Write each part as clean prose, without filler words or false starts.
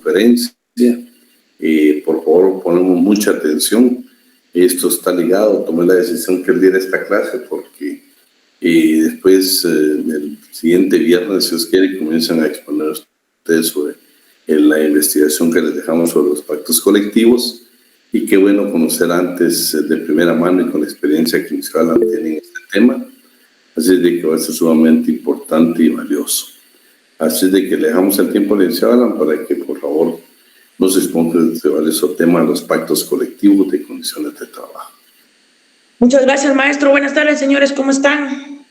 conferencia. Por favor, ponemos mucha atención. Esto está ligado, tomé la decisión que él diera esta clase porque después, el siguiente viernes, si Dios quiere, comienzan a exponer ustedes sobre la investigación que les dejamos sobre los pactos colectivos. Y qué bueno conocer antes de primera mano y con la experiencia que mis Alan tienen en este tema. Así de que va a ser sumamente importante y valioso. Así de que le dejamos el tiempo al licenciado Alan para que por favor nos exponga este valioso tema de los pactos colectivos de condiciones de trabajo. Muchas gracias, maestro. Buenas tardes, señores. ¿Cómo están?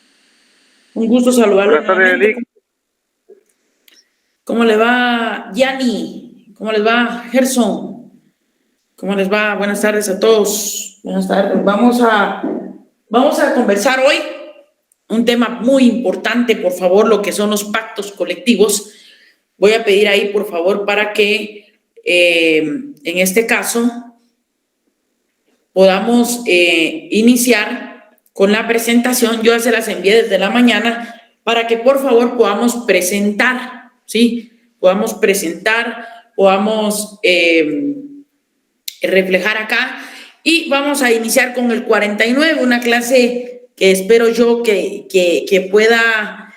Un gusto saludarlos. Buenas tardes, Eric. ¿Cómo le va, Yanni? ¿Cómo les va, Gerson? ¿Cómo les va? Buenas tardes a todos. Buenas tardes. Vamos a conversar hoy un tema muy importante, por favor, lo que son los pactos colectivos. Voy a pedir ahí, por favor, para que en este caso podamos iniciar con la presentación. Yo ya se las envié desde la mañana para que, por favor, podamos presentar, ¿sí? Podamos presentar, podamos reflejar acá. Y vamos a iniciar con el 49, una clase que espero yo que pueda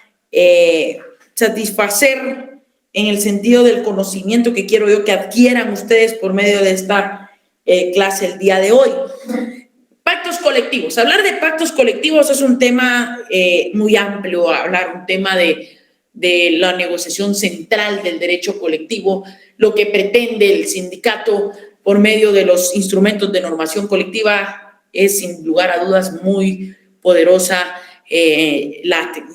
satisfacer en el sentido del conocimiento que quiero yo que adquieran ustedes por medio de esta clase el día de hoy. Pactos colectivos. Hablar de pactos colectivos es un tema muy amplio, un tema de la negociación central del derecho colectivo, lo que pretende el sindicato por medio de los instrumentos de normación colectiva es sin lugar a dudas muy poderosa,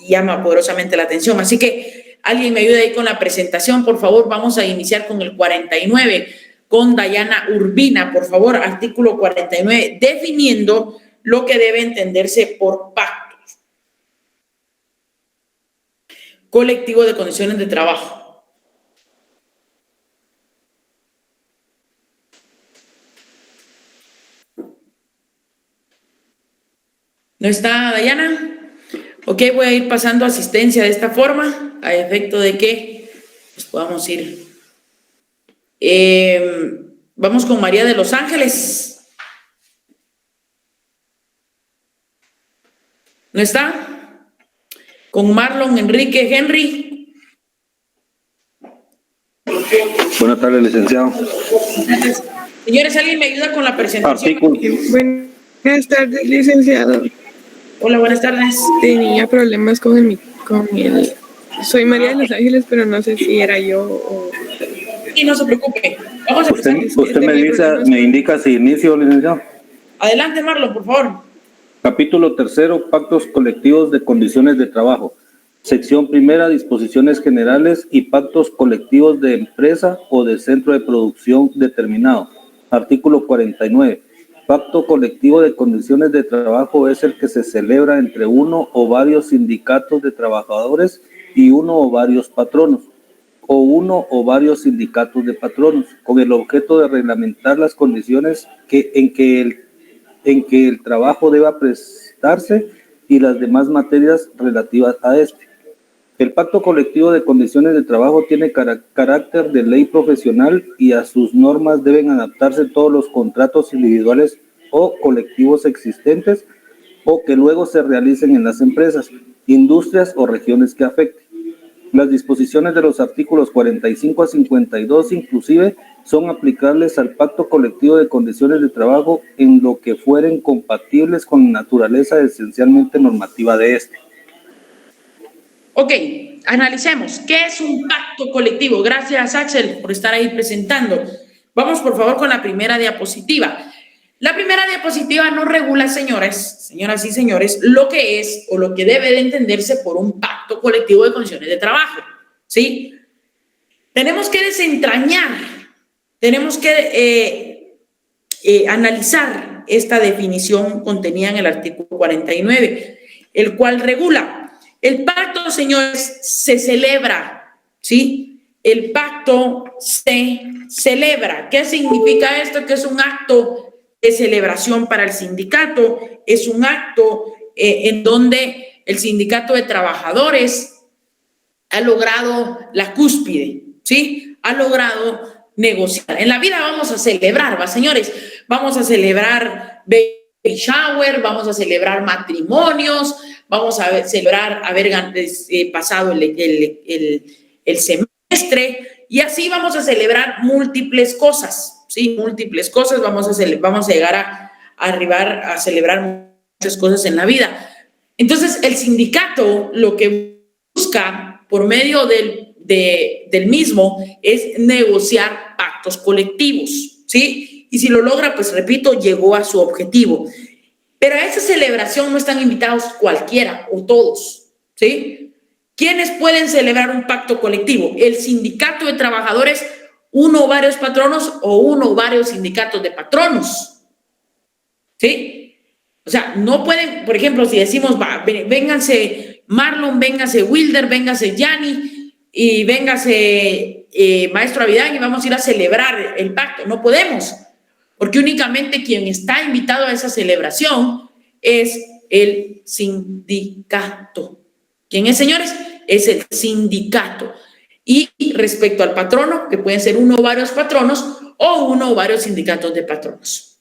llama poderosamente la atención. Así que alguien me ayude ahí con la presentación, por favor. Vamos a iniciar con el 49, con Dayana Urbina, por favor, artículo 49, definiendo lo que debe entenderse por pactos colectivo de condiciones de trabajo. ¿No está Dayana? Ok, voy a ir pasando asistencia de esta forma, a efecto de que pues, podamos ir. Vamos con María de Los Ángeles. ¿No está? Con Marlon Enrique Henry. Buenas tardes, licenciado. Señores, ¿alguien me ayuda con la presentación? Buenas tardes, licenciado. Hola, buenas tardes. Tenía problemas con el... Soy María de Los Ángeles, pero no sé si era yo o... Sí, no se preocupe. Vamos a empezar. Usted me indica si inicio, licenciado. Adelante, Marlon, por favor. Capítulo 3, pactos colectivos de condiciones de trabajo. Sección 1, disposiciones generales y pactos colectivos de empresa o de centro de producción determinado. Artículo 49. Pacto colectivo de condiciones de trabajo es el que se celebra entre uno o varios sindicatos de trabajadores y uno o varios patronos, o uno o varios sindicatos de patronos, con el objeto de reglamentar las condiciones en que el trabajo deba prestarse y las demás materias relativas a este. El pacto colectivo de condiciones de trabajo tiene carácter de ley profesional y a sus normas deben adaptarse todos los contratos individuales o colectivos existentes o que luego se realicen en las empresas, industrias o regiones que afecten. Las disposiciones de los artículos 45 a 52 inclusive son aplicables al pacto colectivo de condiciones de trabajo en lo que fueren compatibles con la naturaleza esencialmente normativa de este. Ok, analicemos. ¿Qué es un pacto colectivo? Gracias, Axel, por estar ahí presentando. Vamos, por favor, con la primera diapositiva. La primera diapositiva no regula, señoras y señores, lo que es o lo que debe de entenderse por un pacto colectivo de condiciones de trabajo, ¿sí? Tenemos que desentrañar, tenemos que analizar esta definición contenida en el artículo 49, el cual regula. El pacto, señores, se celebra, ¿sí? El pacto se celebra. ¿Qué significa esto? Que es un acto de celebración para el sindicato, es un acto en donde el sindicato de trabajadores ha logrado la cúspide, ¿sí? ha logrado negociar. En la vida vamos a celebrar, ¿va, señores? Vamos a celebrar baby shower, vamos a celebrar matrimonios, vamos a celebrar haber pasado el semestre, y así vamos a celebrar múltiples cosas, ¿sí? Múltiples cosas, vamos a llegar a arribar a celebrar muchas cosas en la vida. Entonces, el sindicato lo que busca por medio del mismo es negociar pactos colectivos, ¿sí? Y si lo logra, pues repito, llegó a su objetivo. Pero a esa celebración no están invitados cualquiera o todos, ¿sí? ¿Quiénes pueden celebrar un pacto colectivo? El sindicato de trabajadores, uno o varios patronos o uno o varios sindicatos de patronos, ¿sí? O sea, no pueden, por ejemplo, si decimos, vénganse Marlon, véngase Wilder, véngase Yanni y véngase maestro Avidán y vamos a ir a celebrar el pacto. No podemos, porque únicamente quien está invitado a esa celebración es el sindicato. ¿Quién es, señores? Es el sindicato. Y respecto al patrono, que pueden ser uno o varios patronos o uno o varios sindicatos de patronos.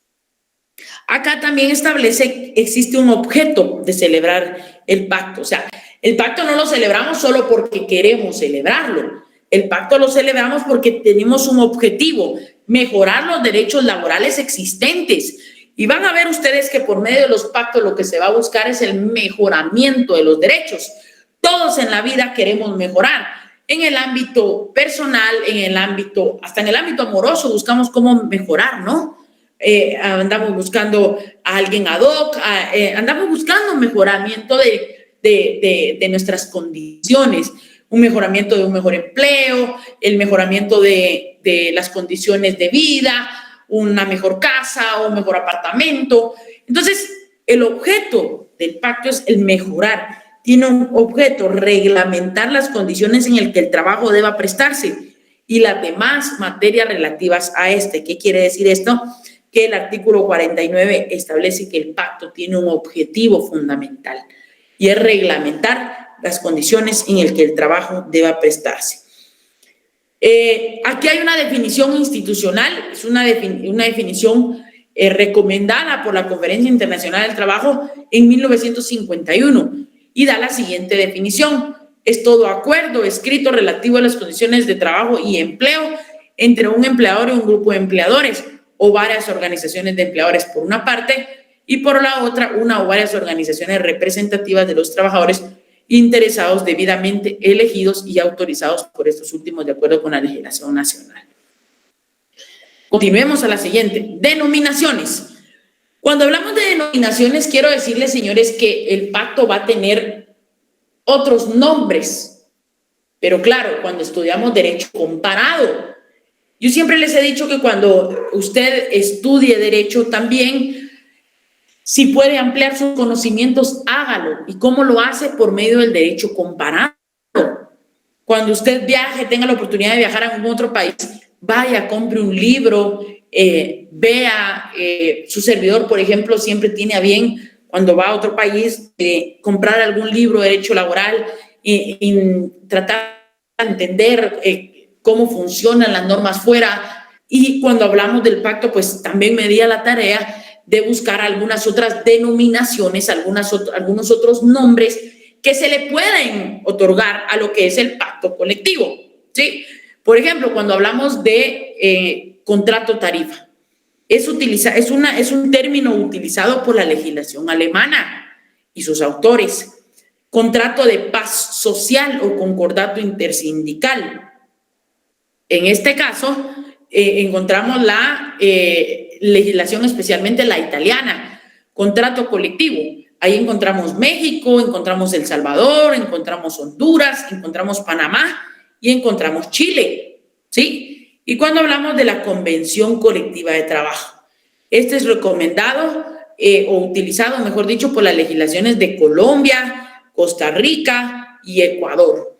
Acá también existe un objeto de celebrar el pacto. O sea, el pacto no lo celebramos solo porque queremos celebrarlo. El pacto lo celebramos porque tenemos un objetivo, mejorar los derechos laborales existentes. Y van a ver ustedes que por medio de los pactos lo que se va a buscar es el mejoramiento de los derechos. Todos en la vida queremos mejorar. En el ámbito personal, hasta en el ámbito amoroso buscamos cómo mejorar, ¿no? Andamos buscando a alguien ad hoc, andamos buscando mejoramiento de nuestras condiciones, un mejoramiento de un mejor empleo, el mejoramiento de las condiciones de vida, una mejor casa o un mejor apartamento. Entonces, el objeto del pacto es el mejorar. Tiene un objeto, reglamentar las condiciones en las que el trabajo deba prestarse y las demás materias relativas a este. ¿Qué quiere decir esto? Que el artículo 49 establece que el pacto tiene un objetivo fundamental y es reglamentar las condiciones en las que el trabajo deba prestarse. Aquí hay una definición institucional, es una definición recomendada por la Conferencia Internacional del Trabajo en 1951 y da la siguiente definición: es todo acuerdo escrito relativo a las condiciones de trabajo y empleo entre un empleador y un grupo de empleadores o varias organizaciones de empleadores por una parte y por la otra una o varias organizaciones representativas de los trabajadores interesados debidamente elegidos y autorizados por estos últimos de acuerdo con la legislación nacional. Continuemos a la siguiente. Denominaciones. Cuando hablamos de denominaciones, quiero decirles, señores, que el pacto va a tener otros nombres. Pero claro, cuando estudiamos derecho comparado, yo siempre les he dicho que cuando usted estudie derecho también, si puede ampliar sus conocimientos, hágalo. ¿Y cómo lo hace? Por medio del derecho comparado. Cuando usted viaje, tenga la oportunidad de viajar a algún otro país, vaya, compre un libro, vea, su servidor, por ejemplo, siempre tiene a bien, cuando va a otro país, comprar algún libro de derecho laboral y tratar de entender cómo funcionan las normas fuera. Y cuando hablamos del pacto, pues también me di a la tarea de buscar algunas otras denominaciones, algunos otros nombres que se le pueden otorgar a lo que es el pacto colectivo, ¿sí? Por ejemplo, cuando hablamos de contrato tarifa, es un término utilizado por la legislación alemana y sus autores. Contrato de paz social o concordato intersindical. En este caso, encontramos la legislación, especialmente la italiana, contrato colectivo. Ahí encontramos México, encontramos El Salvador, encontramos Honduras, encontramos Panamá y encontramos Chile, ¿sí? Y cuando hablamos de la Convención Colectiva de Trabajo, este es recomendado o utilizado, mejor dicho, por las legislaciones de Colombia, Costa Rica y Ecuador.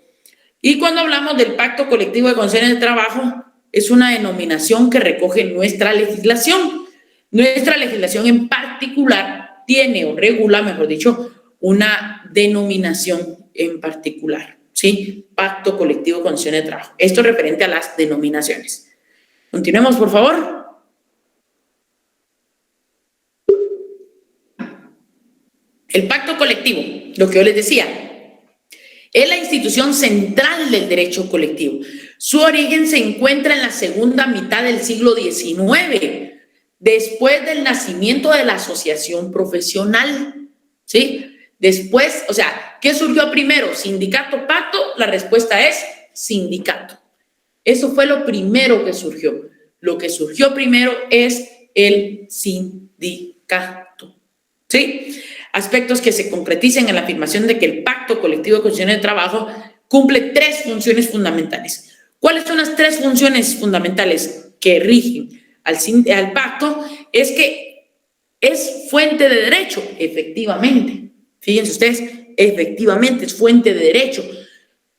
Y cuando hablamos del Pacto Colectivo de Condiciones de Trabajo, es una denominación que recoge nuestra legislación. Nuestra legislación en particular tiene o regula, mejor dicho, una denominación en particular, ¿sí? Pacto colectivo de condiciones de trabajo. Esto es referente a las denominaciones. Continuemos, por favor. El pacto colectivo, lo que yo les decía, es la institución central del derecho colectivo. Su origen se encuentra en la segunda mitad del siglo XIX, después del nacimiento de la asociación profesional, ¿sí? Después, o sea, ¿qué surgió primero? ¿Sindicato, pacto? La respuesta es sindicato. Eso fue lo primero que surgió. Lo que surgió primero es el sindicato, ¿sí? Aspectos que se concretizan en la afirmación de que el pacto colectivo de condiciones de trabajo cumple 3 funciones fundamentales. ¿Cuáles son las 3 funciones fundamentales que rigen al pacto? Es que es fuente de derecho, efectivamente. Fíjense ustedes, efectivamente es fuente de derecho.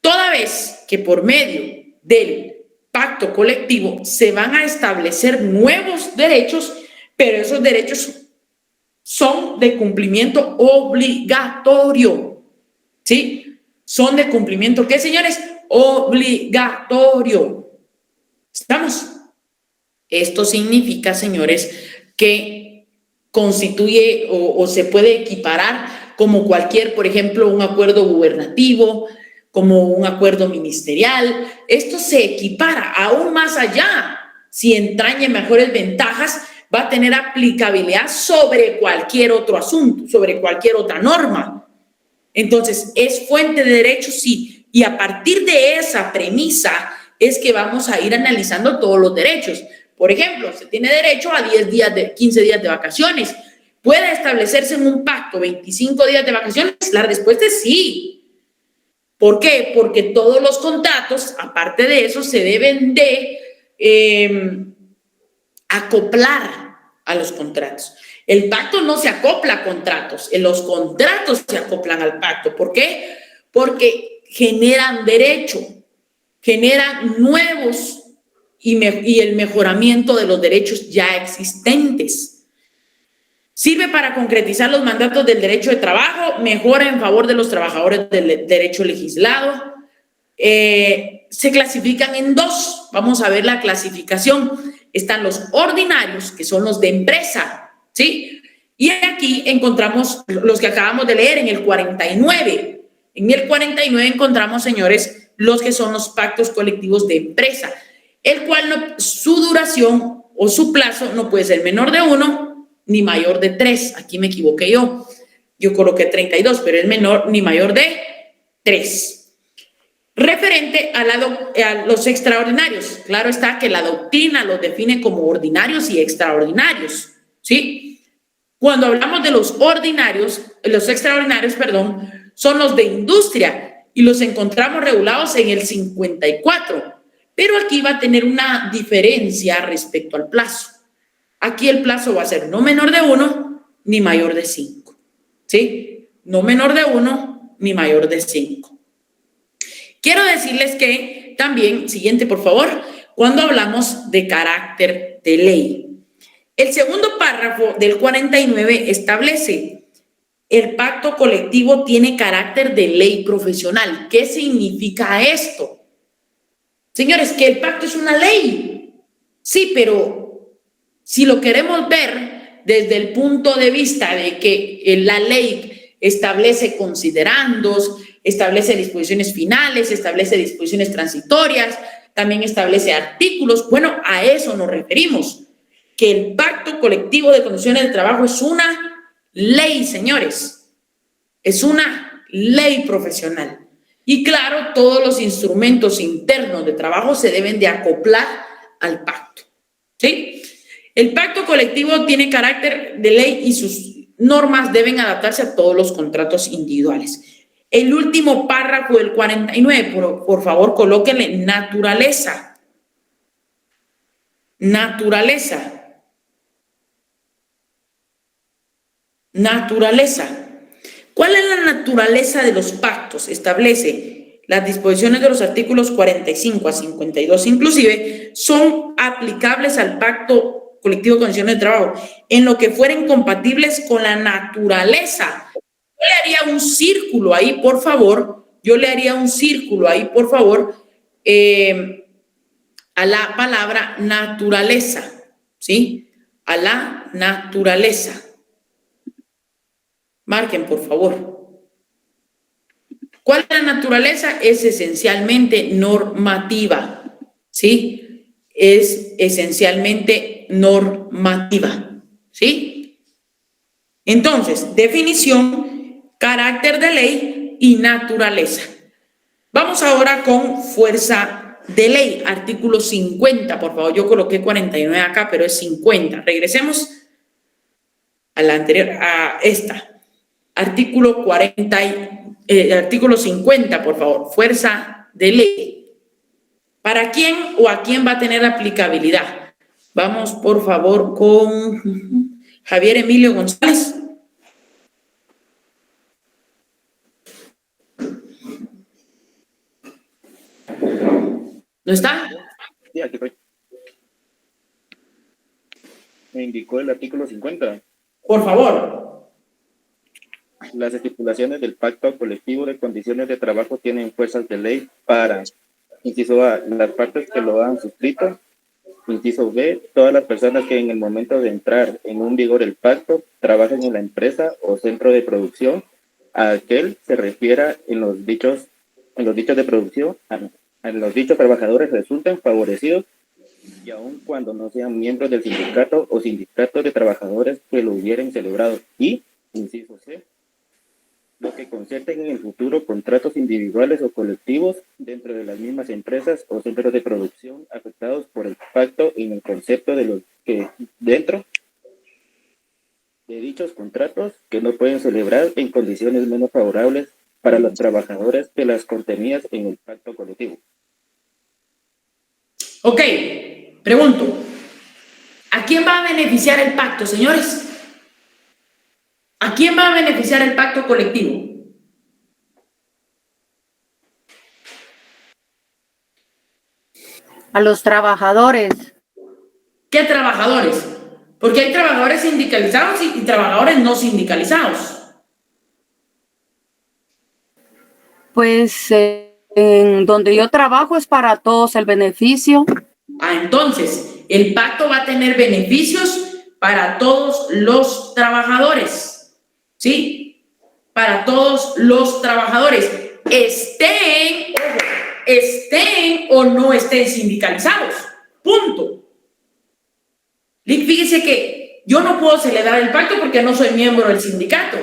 Toda vez que por medio del pacto colectivo se van a establecer nuevos derechos, pero esos derechos son de cumplimiento obligatorio, ¿sí? Son de cumplimiento, ¿qué, señores? Obligatorio. ¿Estamos? Esto significa, señores, que constituye o se puede equiparar como cualquier, por ejemplo, un acuerdo gubernativo, como un acuerdo ministerial. Esto se equipara aún más allá. Si entraña mejores ventajas, va a tener aplicabilidad sobre cualquier otro asunto, sobre cualquier otra norma. Entonces, ¿es fuente de derecho? Sí. Y a partir de esa premisa es que vamos a ir analizando todos los derechos. Por ejemplo, se tiene derecho a 15 días de vacaciones. ¿Puede establecerse en un pacto 25 días de vacaciones? La respuesta es sí. ¿Por qué? Porque todos los contratos, aparte de eso, se deben de acoplar a los contratos. El pacto no se acopla a contratos, los contratos se acoplan al pacto. ¿Por qué? Porque generan derecho, generan nuevos y el mejoramiento de los derechos ya existentes. Sirve para concretizar los mandatos del derecho de trabajo, mejora en favor de los trabajadores del derecho legislado. Se clasifican en 2. Vamos a ver la clasificación. Están los ordinarios, que son los de empresa, ¿sí? Y aquí encontramos los que acabamos de leer en el 49. En el 49 encontramos, señores, los que son los pactos colectivos de empresa, el cual su duración o su plazo no puede ser menor de 1 ni mayor de 3. Aquí me equivoqué yo. Yo coloqué 32, pero es menor ni mayor de 3. Referente a los extraordinarios, claro está que la doctrina los define como ordinarios y extraordinarios, ¿sí? Cuando hablamos de los extraordinarios, son los de industria y los encontramos regulados en el 54, pero aquí va a tener una diferencia respecto al plazo. Aquí el plazo va a ser no menor de 1 ni mayor de 5, ¿sí? No menor de 1 ni mayor de 5. Quiero decirles que también, siguiente por favor, cuando hablamos de carácter de ley, el segundo párrafo del 49 establece: el pacto colectivo tiene carácter de ley profesional. ¿Qué significa esto? Señores, que el pacto es una ley. Sí, pero si lo queremos ver desde el punto de vista de que la ley establece considerandos, establece disposiciones finales, establece disposiciones transitorias, también establece artículos. Bueno, a eso nos referimos, que el pacto colectivo de condiciones de trabajo es una ley, señores, es una ley profesional. Y claro, todos los instrumentos internos de trabajo se deben de acoplar al pacto, ¿sí? El pacto colectivo tiene carácter de ley y sus normas deben adaptarse a todos los contratos individuales. El último párrafo del 49, por favor, colóquenle naturaleza. Naturaleza. Naturaleza. ¿Cuál es la naturaleza de los pactos? Establece las disposiciones de los artículos 45 a 52, inclusive, son aplicables al pacto colectivo de condiciones de trabajo en lo que fueren compatibles con la naturaleza. Yo le haría un círculo ahí, por favor, yo le haría un círculo ahí, por favor, a la palabra naturaleza, ¿sí? A la naturaleza. Marquen, por favor. ¿Cuál es la naturaleza? Es esencialmente normativa, ¿sí? Es esencialmente normativa, ¿sí? Entonces, definición, carácter de ley y naturaleza. Vamos ahora con fuerza de ley, artículo 50, por favor. Yo coloqué 49 acá, pero es 50. Regresemos a la anterior, a esta. Artículo 40, artículo 50, por favor. Fuerza de ley. ¿Para quién o a quién va a tener aplicabilidad? Vamos, por favor, con Javier Emilio González. ¿No está? Sí, aquí estoy. Me indicó el artículo 50. Por favor. Las estipulaciones del Pacto Colectivo de Condiciones de Trabajo tienen fuerzas de ley para, inciso A, las partes que lo han suscrito, inciso B, todas las personas que en el momento de entrar en un vigor el pacto trabajen en la empresa o centro de producción a aquel se refiera en los dichos de producción, a los dichos trabajadores resulten favorecidos y aun cuando no sean miembros del sindicato o sindicatos de trabajadores que lo hubieran celebrado. Y, inciso C, lo que concierten en el futuro contratos individuales o colectivos dentro de las mismas empresas o centros de producción afectados por el pacto en el concepto de los que dentro de dichos contratos que no pueden celebrar en condiciones menos favorables para los trabajadores que las contenidas en el pacto colectivo. Ok, pregunto, ¿a quién va a beneficiar el pacto, señores? ¿A quién va a beneficiar el pacto colectivo? A los trabajadores. ¿Qué trabajadores? Porque hay trabajadores sindicalizados y trabajadores no sindicalizados. Pues en donde yo trabajo es para todos el beneficio. Entonces, el pacto va a tener beneficios para todos los trabajadores. ¿Sí? Para todos los trabajadores, estén o no estén sindicalizados. Punto. Fíjese que yo no puedo celebrar el pacto porque no soy miembro del sindicato,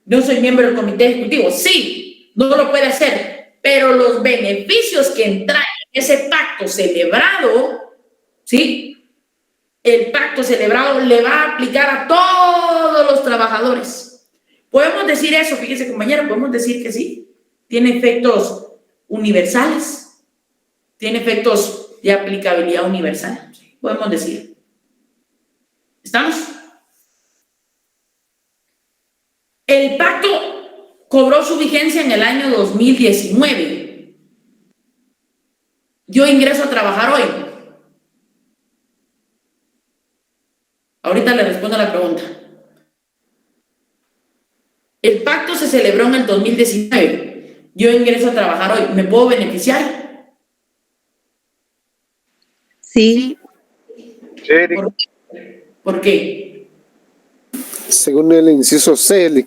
no soy miembro del comité ejecutivo. Sí, no lo puede hacer, pero los beneficios que trae ese pacto celebrado, ¿sí? El pacto celebrado le va a aplicar a todos los trabajadores. ¿Podemos decir eso? Fíjese, compañero, podemos decir que sí. Tiene efectos universales. Tiene efectos de aplicabilidad universal. Podemos decir. ¿Estamos? El pacto cobró su vigencia en el año 2019. Yo ingreso a trabajar hoy. Ahorita le respondo a la pregunta. El pacto se celebró en el 2019. Yo ingreso a trabajar hoy. ¿Me puedo beneficiar? Sí. ¿Por qué? Según el inciso C, En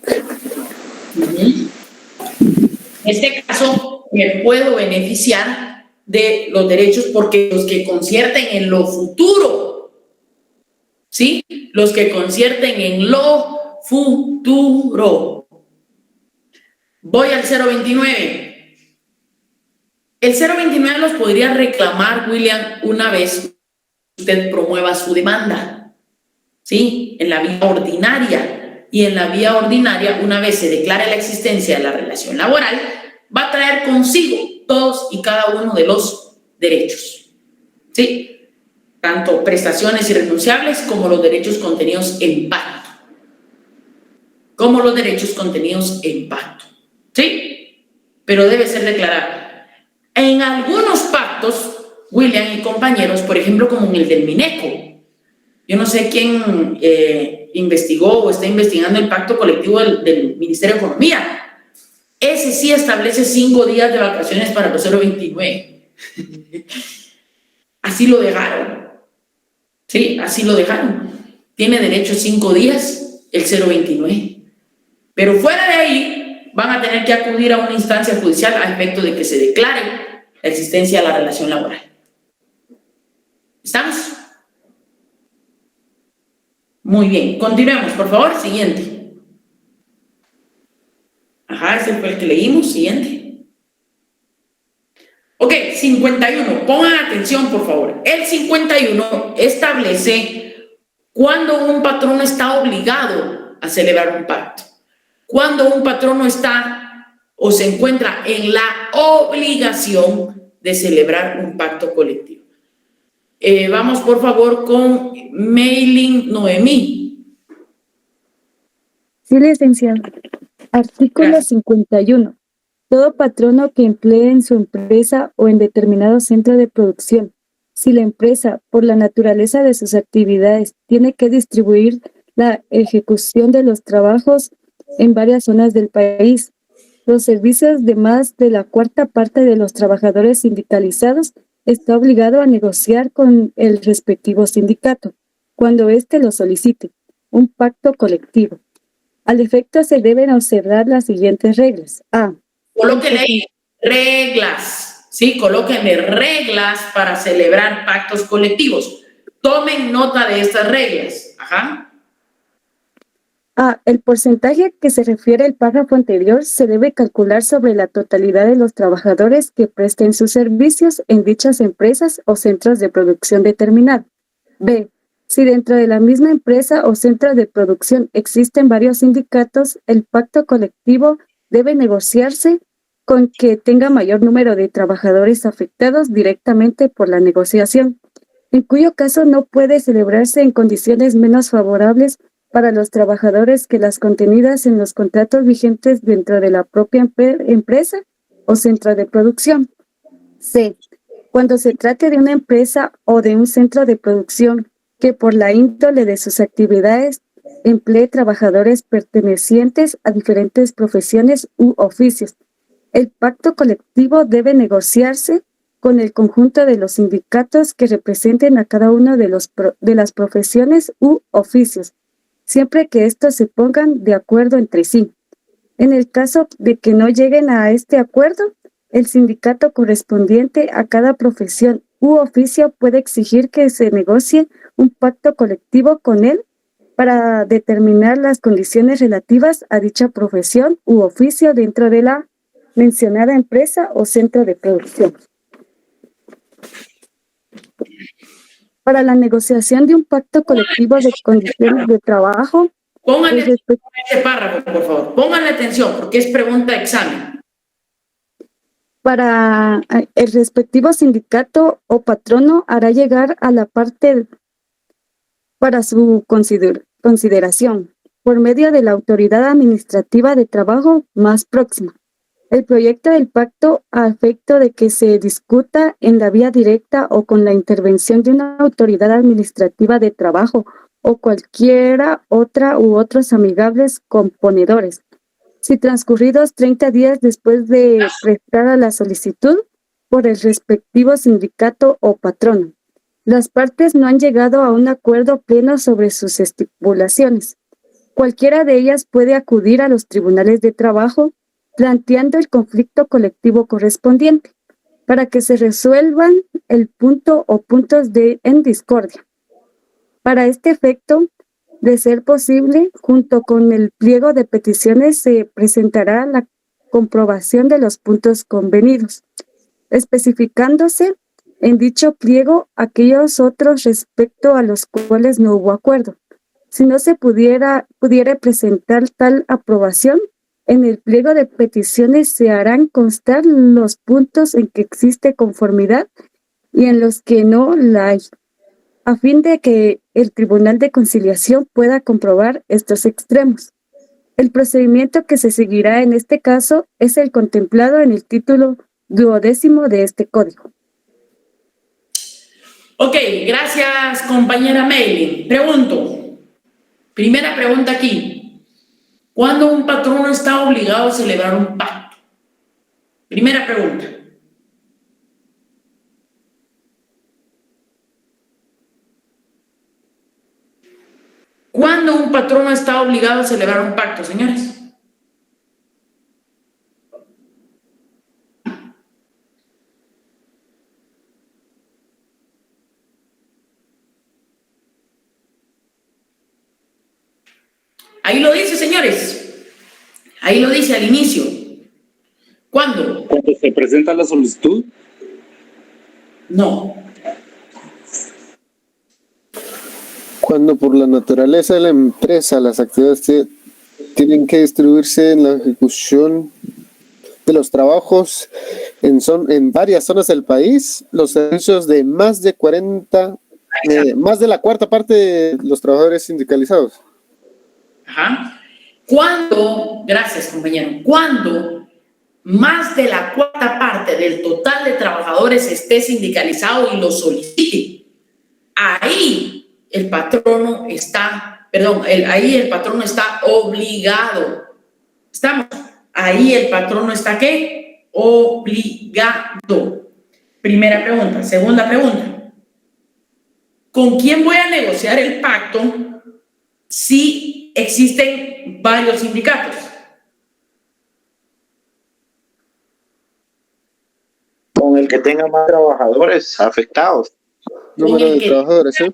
este caso, me puedo beneficiar de los derechos porque los que concierten en lo futuro, ¿sí? Los que concierten en lo futuro. Voy al 029. El 029 los podría reclamar, William, una vez usted promueva su demanda, ¿sí? En la vía ordinaria. Y en la vía ordinaria, una vez se declare la existencia de la relación laboral, va a traer consigo todos y cada uno de los derechos, ¿sí? Tanto prestaciones irrenunciables como los derechos contenidos en pacto. Como los derechos contenidos en pacto, ¿sí? Pero debe ser declarado. En algunos pactos, William y compañeros, por ejemplo, como en el del Mineco, yo no sé quién investigó o está investigando el pacto colectivo del Ministerio de Economía, Ese sí establece 5 días de vacaciones para los 029. Así lo dejaron. Sí, así lo dejaron. Tiene derecho a 5 días el 029. Pero fuera de ahí, van a tener que acudir a una instancia judicial a efecto de que se declare la existencia de la relación laboral. ¿Estamos? Muy bien. Continuemos, por favor. Siguiente. Ajá, ese fue el que leímos. Siguiente. Ok, 51. Pongan atención, por favor. El 51 establece cuando un patrono está obligado a celebrar un pacto. Cuando un patrono está o se encuentra en la obligación de celebrar un pacto colectivo. Vamos, por favor, con Maylin Noemí. Sí, licenciado. Artículo Gracias. 51. Todo patrono que emplee en su empresa o en determinado centro de producción, si la empresa, por la naturaleza de sus actividades, tiene que distribuir la ejecución de los trabajos en varias zonas del país, los servicios de más de la cuarta parte de los trabajadores sindicalizados, está obligado a negociar con el respectivo sindicato, cuando éste lo solicite, un pacto colectivo. Al efecto se deben observar las siguientes reglas. A. Colóquenle ahí reglas, ¿sí? Colóquenle reglas para celebrar pactos colectivos. Tomen nota de estas reglas. Ajá. A. El porcentaje que se refiere al párrafo anterior se debe calcular sobre la totalidad de los trabajadores que presten sus servicios en dichas empresas o centros de producción determinados. B. Si dentro de la misma empresa o centro de producción existen varios sindicatos, el pacto colectivo debe negociarse con que tenga mayor número de trabajadores afectados directamente por la negociación, en cuyo caso no puede celebrarse en condiciones menos favorables para los trabajadores que las contenidas en los contratos vigentes dentro de la propia empresa o centro de producción. C. Cuando se trate de una empresa o de un centro de producción que por la índole de sus actividades emplee trabajadores pertenecientes a diferentes profesiones u oficios, el pacto colectivo debe negociarse con el conjunto de los sindicatos que representen a cada uno de las profesiones u oficios, siempre que estos se pongan de acuerdo entre sí. En el caso de que no lleguen a este acuerdo, el sindicato correspondiente a cada profesión u oficio puede exigir que se negocie un pacto colectivo con él para determinar las condiciones relativas a dicha profesión u oficio dentro de la mencionada empresa o centro de producción. Para la negociación de un pacto colectivo de condiciones de trabajo, Pónganle atención a ese párrafo, por favor. Pónganle atención porque es pregunta de examen. para el respectivo sindicato o patrono hará llegar a la parte para su consideración por medio de la autoridad administrativa de trabajo más próxima. El proyecto del pacto a efecto de que se discuta en la vía directa o con la intervención de una autoridad administrativa de trabajo o cualquiera otra u otros amigables componedores. Si transcurridos 30 días después de prestada la solicitud por el respectivo sindicato o patrono, las partes no han llegado a un acuerdo pleno sobre sus estipulaciones. Cualquiera de ellas puede acudir a los tribunales de trabajo planteando el conflicto colectivo correspondiente para que se resuelvan el punto o puntos en discordia. Para este efecto, de ser posible, junto con el pliego de peticiones se presentará la comprobación de los puntos convenidos, especificándose en dicho pliego aquellos otros respecto a los cuales no hubo acuerdo. Si no se pudiera presentar tal aprobación, en el pliego de peticiones se harán constar los puntos en que existe conformidad y en los que no la hay, a fin de que el Tribunal de Conciliación pueda comprobar estos extremos. El procedimiento que se seguirá en este caso es el contemplado en el título 12º de este código. Ok, gracias, compañera Maylin. Pregunto, primera pregunta aquí. ¿Cuándo un patrono está obligado a celebrar un pacto? Primera pregunta. ¿Cuándo un patrono está obligado a celebrar un pacto, señores? Ahí lo dice, señores. Ahí lo dice al inicio. ¿Cuándo? Cuando se presenta la solicitud. No. Cuando por la naturaleza de la empresa las actividades tienen que distribuirse en la ejecución de los trabajos en varias zonas del país, los servicios de más de 40, más de la cuarta parte de los trabajadores sindicalizados. Ajá. ¿Cuándo, gracias compañero, cuando más de la cuarta parte del total de trabajadores esté sindicalizado y lo solicite? Ahí el patrono está, ahí el patrono está obligado. ¿Estamos? Ahí el patrono está, ¿qué? Obligado. Primera pregunta. Segunda pregunta. ¿Con quién voy a negociar el pacto si existen varios sindicatos? Con el que tenga más trabajadores afectados. Número de trabajadores, ¿sí?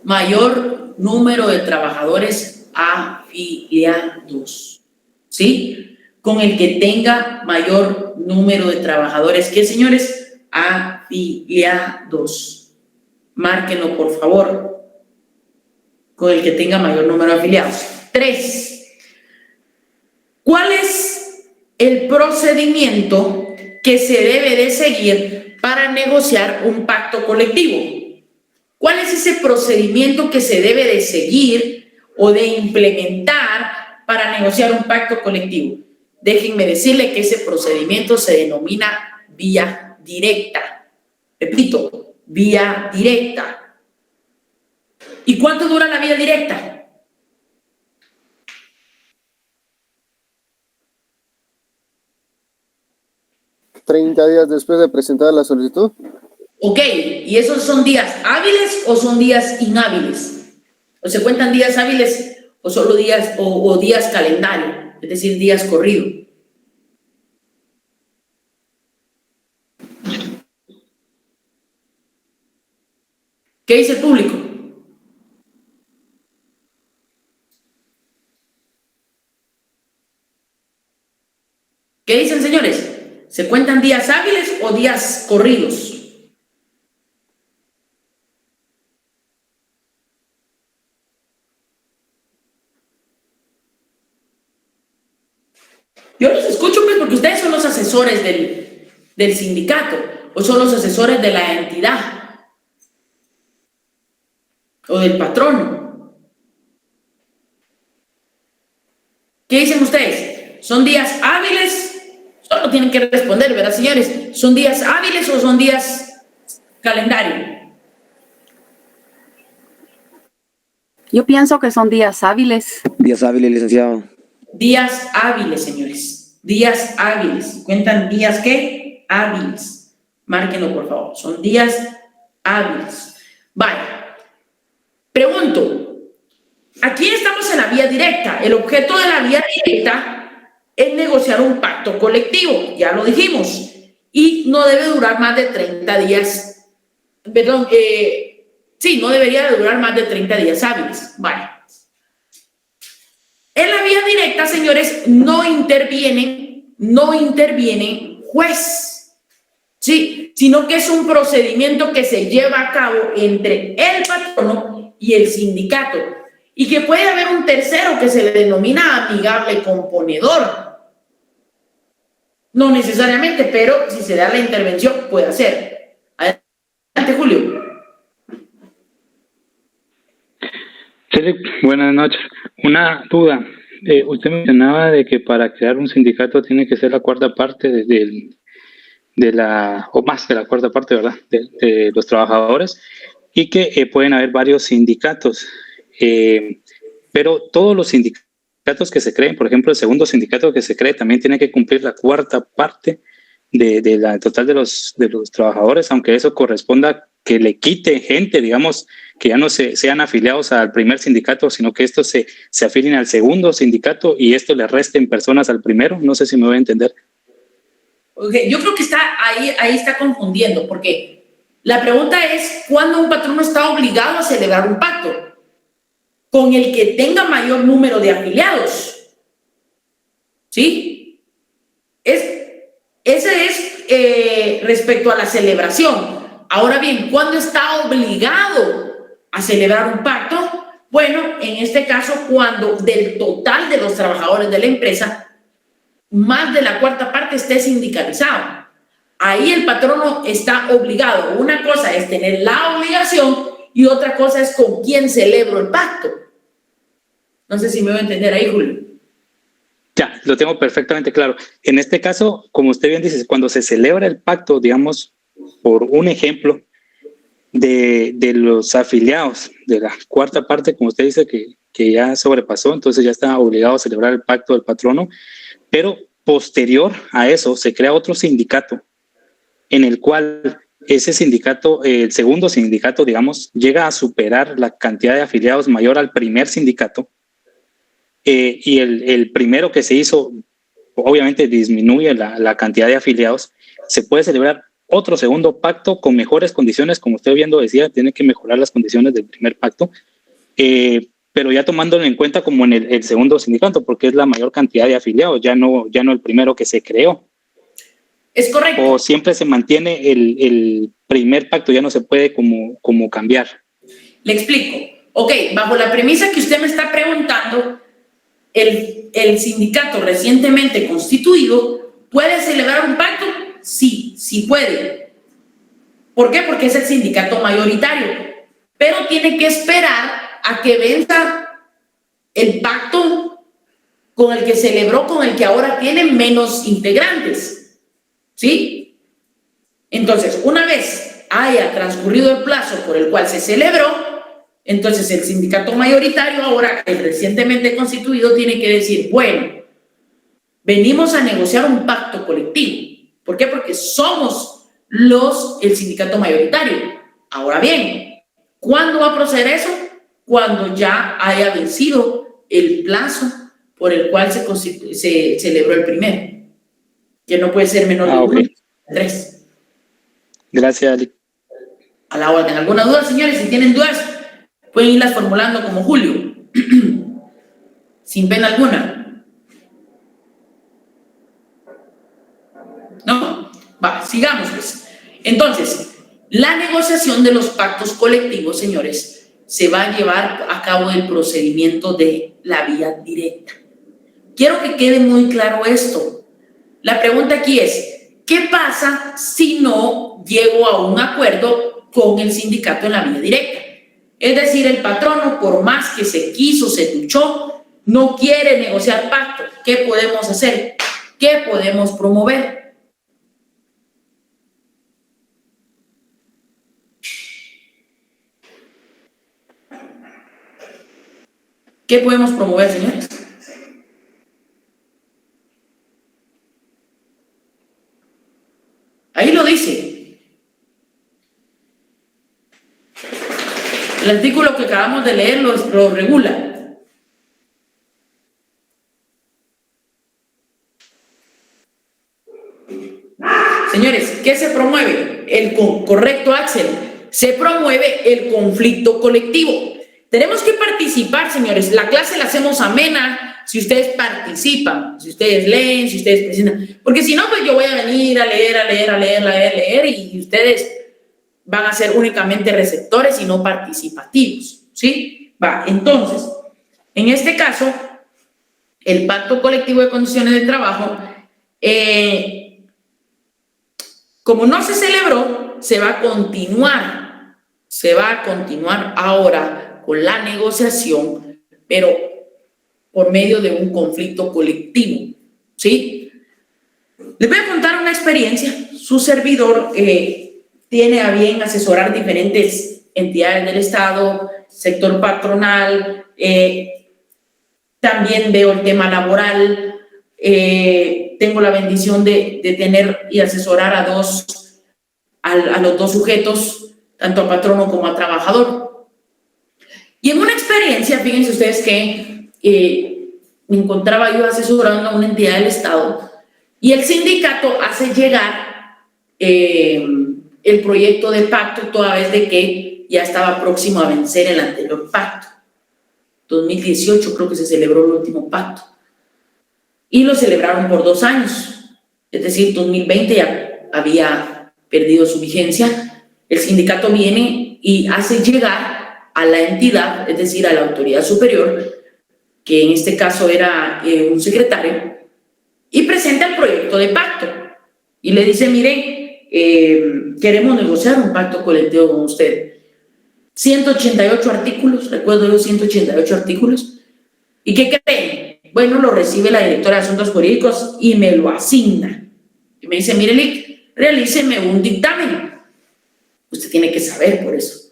Mayor número de trabajadores afiliados. ¿Sí? Con el que tenga mayor número de trabajadores. ¿Qué, señores? Afiliados. Márquenlo, por favor. Con el que tenga mayor número de afiliados. 3. ¿Cuál es el procedimiento que se debe de seguir para negociar un pacto colectivo? ¿Cuál es ese procedimiento que se debe de seguir o de implementar para negociar un pacto colectivo? Déjenme decirle que ese procedimiento se denomina vía directa. Repito, vía directa. ¿Y cuánto dura la vía directa? ¿30 días después de presentar la solicitud? Ok, ¿y esos son días hábiles o son días inhábiles? ¿O se cuentan días hábiles o solo días o días calendario? Es decir, días corrido. ¿Qué dice el público? ¿Qué dicen, señores? ¿Se cuentan días hábiles o días corridos? Yo los escucho pues porque ustedes son los asesores del sindicato o son los asesores de la entidad o del patrono. ¿Qué dicen ustedes? ¿Son días hábiles? Solo tienen que responder, ¿verdad, señores? ¿Son días hábiles o son días calendario? Yo pienso que son días hábiles. Días hábiles, licenciado. Días hábiles, señores. Días hábiles. ¿Cuentan días qué? Hábiles. Márquenlo, por favor. Son días hábiles. Vaya. Pregunto. Aquí estamos en la vía directa. El objeto de la vía directa es negociar un pacto colectivo. Ya lo dijimos. Y no debe durar más de 30 días. Perdón. Sí, no debería de durar más de 30 días hábiles. Vale. En la vía directa, señores, no interviene juez, ¿sí? Sino que es un procedimiento que se lleva a cabo entre el patrono y el sindicato y que puede haber un tercero que se le denomina amigable componedor. No necesariamente, pero si se da la intervención, puede ser. Adelante, Julio. Philip, buenas noches. Una duda. Usted mencionaba de que para crear un sindicato tiene que ser la cuarta parte o más de la cuarta parte, ¿verdad? De los trabajadores y que pueden haber varios sindicatos. Pero todos los sindicatos que se creen, por ejemplo, el segundo sindicato que se cree también tiene que cumplir la cuarta parte la total de los trabajadores, aunque eso corresponda que le quite gente, digamos, que ya no sean afiliados al primer sindicato, sino que estos se afilien al segundo sindicato y esto le resten personas al primero. No sé si me voy a entender. Okay, yo creo que ahí está confundiendo, porque la pregunta es ¿cuándo un patrono está obligado a celebrar un pacto? Con el que tenga mayor número de afiliados. ¿Sí? Ese es respecto a la celebración. Ahora bien, ¿cuándo está obligado a celebrar un pacto? Bueno, en este caso, cuando del total de los trabajadores de la empresa, más de la cuarta parte esté sindicalizado. Ahí el patrono está obligado. Una cosa es tener la obligación y otra cosa es con quién celebro el pacto. No sé si me voy a entender ahí, Julio. Ya, lo tengo perfectamente claro. En este caso, como usted bien dice, cuando se celebra el pacto, digamos, por un ejemplo de los afiliados de la cuarta parte, como usted dice, que ya sobrepasó, entonces ya está obligado a celebrar el pacto del patrono, pero posterior a eso se crea otro sindicato en el cual ese sindicato, el segundo sindicato, digamos, llega a superar la cantidad de afiliados mayor al primer sindicato, y el primero que se hizo, obviamente disminuye la cantidad de afiliados, se puede celebrar otro segundo pacto con mejores condiciones, como usted viendo decía, tiene que mejorar las condiciones del primer pacto, pero ya tomándolo en cuenta como en el segundo sindicato, porque es la mayor cantidad de afiliados, ya no el primero que se creó. Es correcto. O siempre se mantiene el primer pacto, ya no se puede como cambiar. Le explico. Ok, bajo la premisa que usted me está preguntando, el sindicato recientemente constituido puede celebrar un pacto. Sí puede. ¿Por qué? Porque es el sindicato mayoritario, pero tiene que esperar a que venza el pacto con el que celebró, con el que ahora tiene menos integrantes. ¿Sí? Entonces, una vez haya transcurrido el plazo por el cual se celebró, entonces el sindicato mayoritario, ahora el recientemente constituido, tiene que decir, bueno, venimos a negociar un pacto colectivo. ¿Por qué? Porque somos el sindicato mayoritario. Ahora bien, ¿cuándo va a proceder eso? Cuando ya haya vencido el plazo por el cual se celebró el primero, que no puede ser menor de 3. Gracias, Ali. A la orden. ¿Alguna duda, señores? Si tienen dudas, pueden irlas formulando como Julio. Sin pena alguna. ¿No? Va, sigamos pues. Entonces, la negociación de los pactos colectivos, señores, se va a llevar a cabo el procedimiento de la vía directa. Quiero que quede muy claro esto. La pregunta aquí es, ¿qué pasa si no llego a un acuerdo con el sindicato en la vía directa? Es decir, el patrono, por más que se quiso, se luchó, no quiere negociar pacto. ¿Qué podemos hacer? ¿Qué podemos promover? ¿Qué podemos promover, señores? Ahí lo dice. El artículo que acabamos de leer lo regula. Señores, ¿qué se promueve? Correcto, Axel. Se promueve el conflicto colectivo. Tenemos que participar, señores. La clase la hacemos amena si ustedes participan, si ustedes leen, si ustedes presentan. Porque si no, pues yo voy a venir a leer y ustedes van a ser únicamente receptores y no participativos, ¿sí? Va, entonces, en este caso, el Pacto Colectivo de Condiciones de Trabajo, como no se celebró, se va a continuar ahora con la negociación, pero por medio de un conflicto colectivo, ¿sí? Les voy a contar una experiencia. Su servidor tiene a bien asesorar diferentes entidades del Estado, sector patronal, también veo el tema laboral, tengo la bendición de tener y asesorar a los dos sujetos, tanto a patrono como a trabajador. Y en una experiencia, fíjense ustedes que me encontraba yo asesorando a una entidad del Estado y el sindicato hace llegar el proyecto de pacto toda vez de que ya estaba próximo a vencer el anterior pacto. 2018 creo que se celebró el último pacto. Y lo celebraron por 2 años. Es decir, 2020 ya había perdido su vigencia. El sindicato viene y hace llegar a la entidad, es decir, a la autoridad superior, que en este caso era un secretario, y presenta el proyecto de pacto. Y le dice, mire, queremos negociar un pacto colectivo con usted. 188 artículos, recuerdo yo 188 artículos. ¿Y qué creen? Bueno, lo recibe la directora de Asuntos Jurídicos y me lo asigna. Y me dice, mire, Lick, realíceme un dictamen. Usted tiene que saber por eso.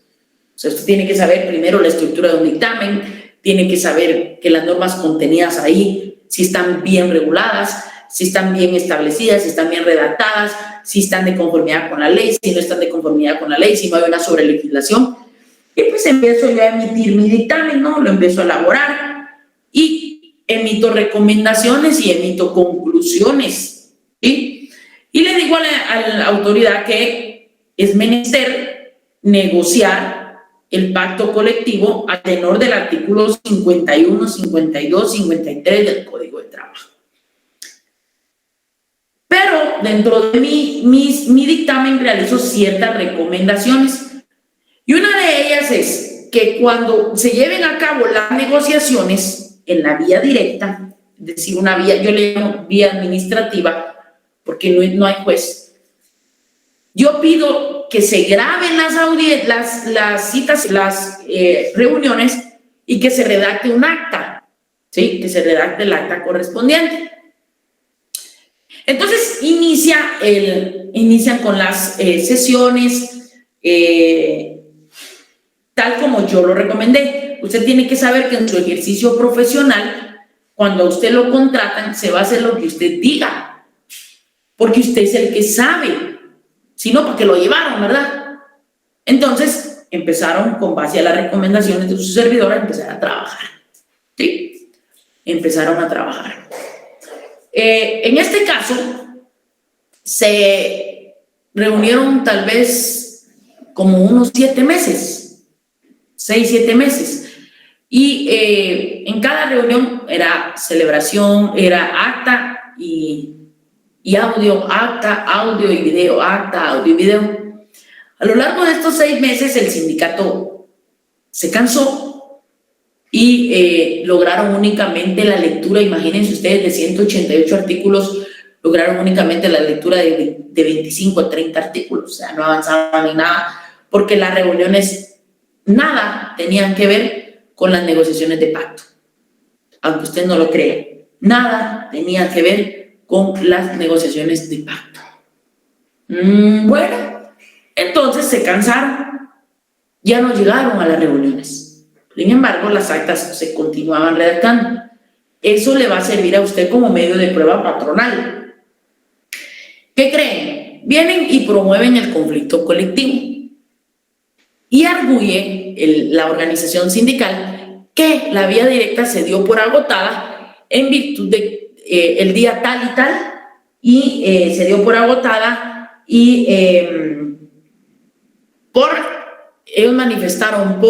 O sea, usted tiene que saber primero la estructura de un dictamen, tiene que saber que las normas contenidas ahí, si están bien reguladas, si están bien establecidas, si están bien redactadas, si están de conformidad con la ley, si no están de conformidad con la ley, si no hay una sobrelegislación. Y pues empiezo yo a emitir mi dictamen, ¿no? Lo empiezo a elaborar y emito recomendaciones y emito conclusiones, ¿sí? Y le digo a la autoridad que es menester negociar el pacto colectivo al tenor del artículo 51, 52, 53 del Código de Trabajo. Pero dentro de mi dictamen realizo ciertas recomendaciones. Y una de ellas es que cuando se lleven a cabo las negociaciones en la vía directa, es decir, una vía, yo le llamo vía administrativa, porque no hay juez, yo pido que se graben las citas, las reuniones y que se redacte un acta, ¿sí? Que se redacte el acta correspondiente. Entonces inician con las sesiones, tal como yo lo recomendé. Usted tiene que saber que en su ejercicio profesional, cuando a usted lo contratan, se va a hacer lo que usted diga, porque usted es el que sabe, si no, porque lo llevaron, ¿verdad? Entonces, empezaron con base a las recomendaciones de su servidor a empezar a trabajar, ¿sí? Empezaron a trabajar. En este caso, se reunieron tal vez como unos 7 meses, 6, 7 meses. Y en cada reunión era celebración, era acta y audio, acta, audio y video, acta, audio y video. A lo largo de estos 6 meses el sindicato se cansó y lograron únicamente la lectura, imagínense ustedes, de 188 artículos, lograron únicamente la lectura de 25 a 30 artículos, o sea, no avanzaban ni nada, porque las reuniones nada tenían que ver con las negociaciones de pacto. Aunque usted no lo crea, nada tenía que ver con las negociaciones de pacto. Bueno, entonces se cansaron, ya no llegaron a las reuniones. Sin embargo, las actas se continuaban redactando. Eso le va a servir a usted como medio de prueba patronal. ¿Qué creen? Vienen y promueven el conflicto colectivo y arguye la organización sindical que la vía directa se dio por agotada en virtud de el día tal y tal, y se dio por agotada y ellos manifestaron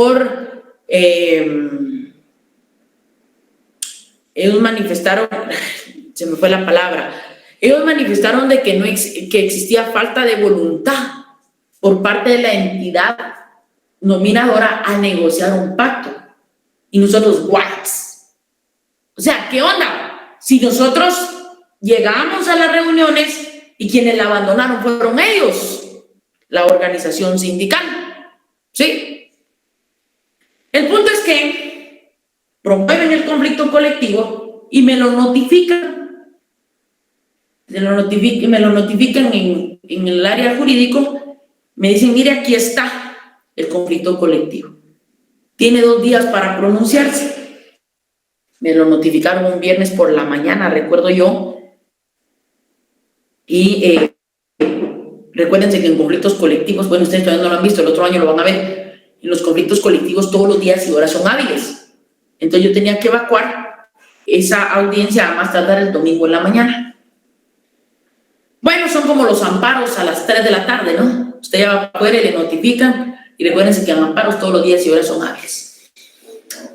se me fue la palabra, ellos manifestaron de que existía falta de voluntad por parte de la entidad nominadora a negociar un pacto. Y nosotros, ¿what? O sea, ¿qué onda? Si nosotros llegamos a las reuniones y quienes la abandonaron fueron ellos, la organización sindical, ¿sí? El punto es que promueven el conflicto colectivo y me lo notifican. Me lo notifican en el área jurídico. Me dicen, mire, aquí está el conflicto colectivo. Tiene 2 días para pronunciarse. Me lo notificaron un viernes por la mañana, recuerdo yo. Y recuérdense que en conflictos colectivos, bueno, ustedes todavía no lo han visto, el otro año lo van a ver, en los conflictos colectivos todos los días y horas son hábiles. Entonces yo tenía que evacuar esa audiencia a más tardar el domingo en la mañana. Bueno, son como los amparos a las 3 de la tarde, ¿no? Usted ya va afuera y le notifican, y recuérdense que en amparos todos los días y horas son hábiles.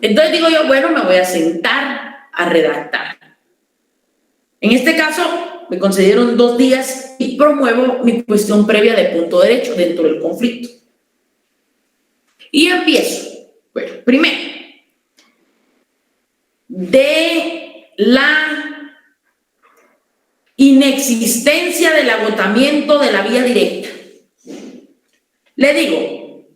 Entonces digo yo, bueno, me voy a sentar a redactar. En este caso, me concedieron 2 días y promuevo mi cuestión previa de punto derecho dentro del conflicto. Y empiezo. Bueno, primero, de la inexistencia del agotamiento de la vía directa. Le digo,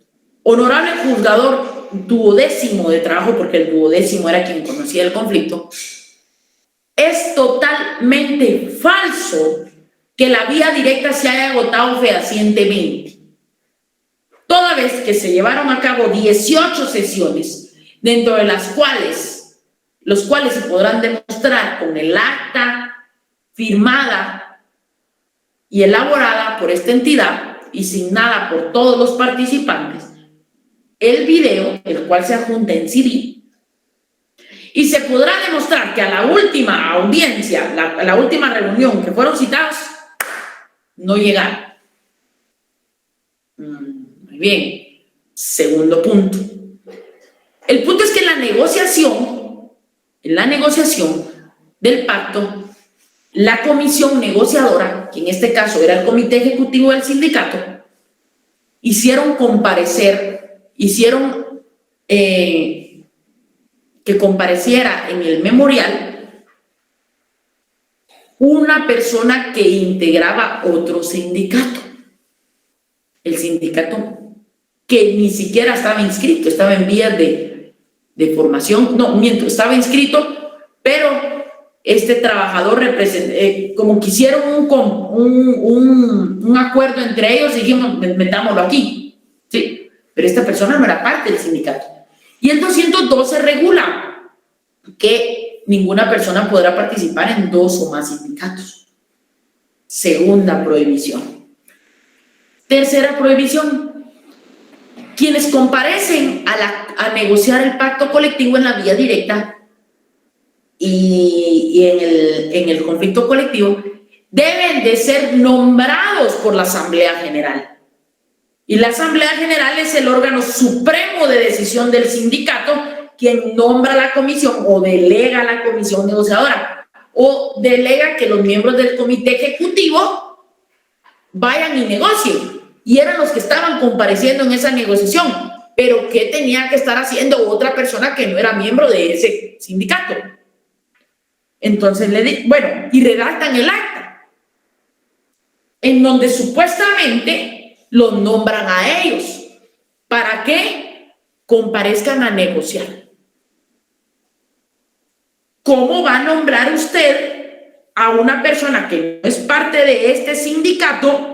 honorable juzgador duodécimo de trabajo, porque el duodécimo era quien conocía el conflicto, es totalmente falso que la vía directa se haya agotado fehacientemente. Toda vez que se llevaron a cabo 18 sesiones, dentro de los cuales se podrán demostrar con el acta firmada y elaborada por esta entidad y signada por todos los participantes, el video, el cual se adjunta en CD, y se podrá demostrar que a la última audiencia, a la última reunión que fueron citados, no llegaron. Muy bien. Segundo punto. El punto es que en la negociación del pacto, la comisión negociadora, que en este caso era el comité ejecutivo del sindicato, hicieron que compareciera en el memorial una persona que integraba otro sindicato. El sindicato que ni siquiera estaba inscrito, estaba en vías de formación, no, miento, estaba inscrito, pero este trabajador como que hicieron un acuerdo entre ellos, dijimos, metámoslo aquí, ¿sí? Pero esta persona no era parte del sindicato. Y el 212 regula que ninguna persona podrá participar en 2 o más sindicatos. Segunda prohibición. Tercera prohibición. Quienes comparecen a negociar el pacto colectivo en la vía directa y en el conflicto colectivo deben de ser nombrados por la Asamblea General. Y la Asamblea General es el órgano supremo de decisión del sindicato, quien nombra la comisión o delega a la comisión negociadora o delega que los miembros del comité ejecutivo vayan y negocien. Y eran los que estaban compareciendo en esa negociación. Pero ¿qué tenía que estar haciendo otra persona que no era miembro de ese sindicato? Entonces y redactan el acta, en donde supuestamente los nombran a ellos para que comparezcan a negociar. ¿Cómo va a nombrar usted a una persona que no es parte de este sindicato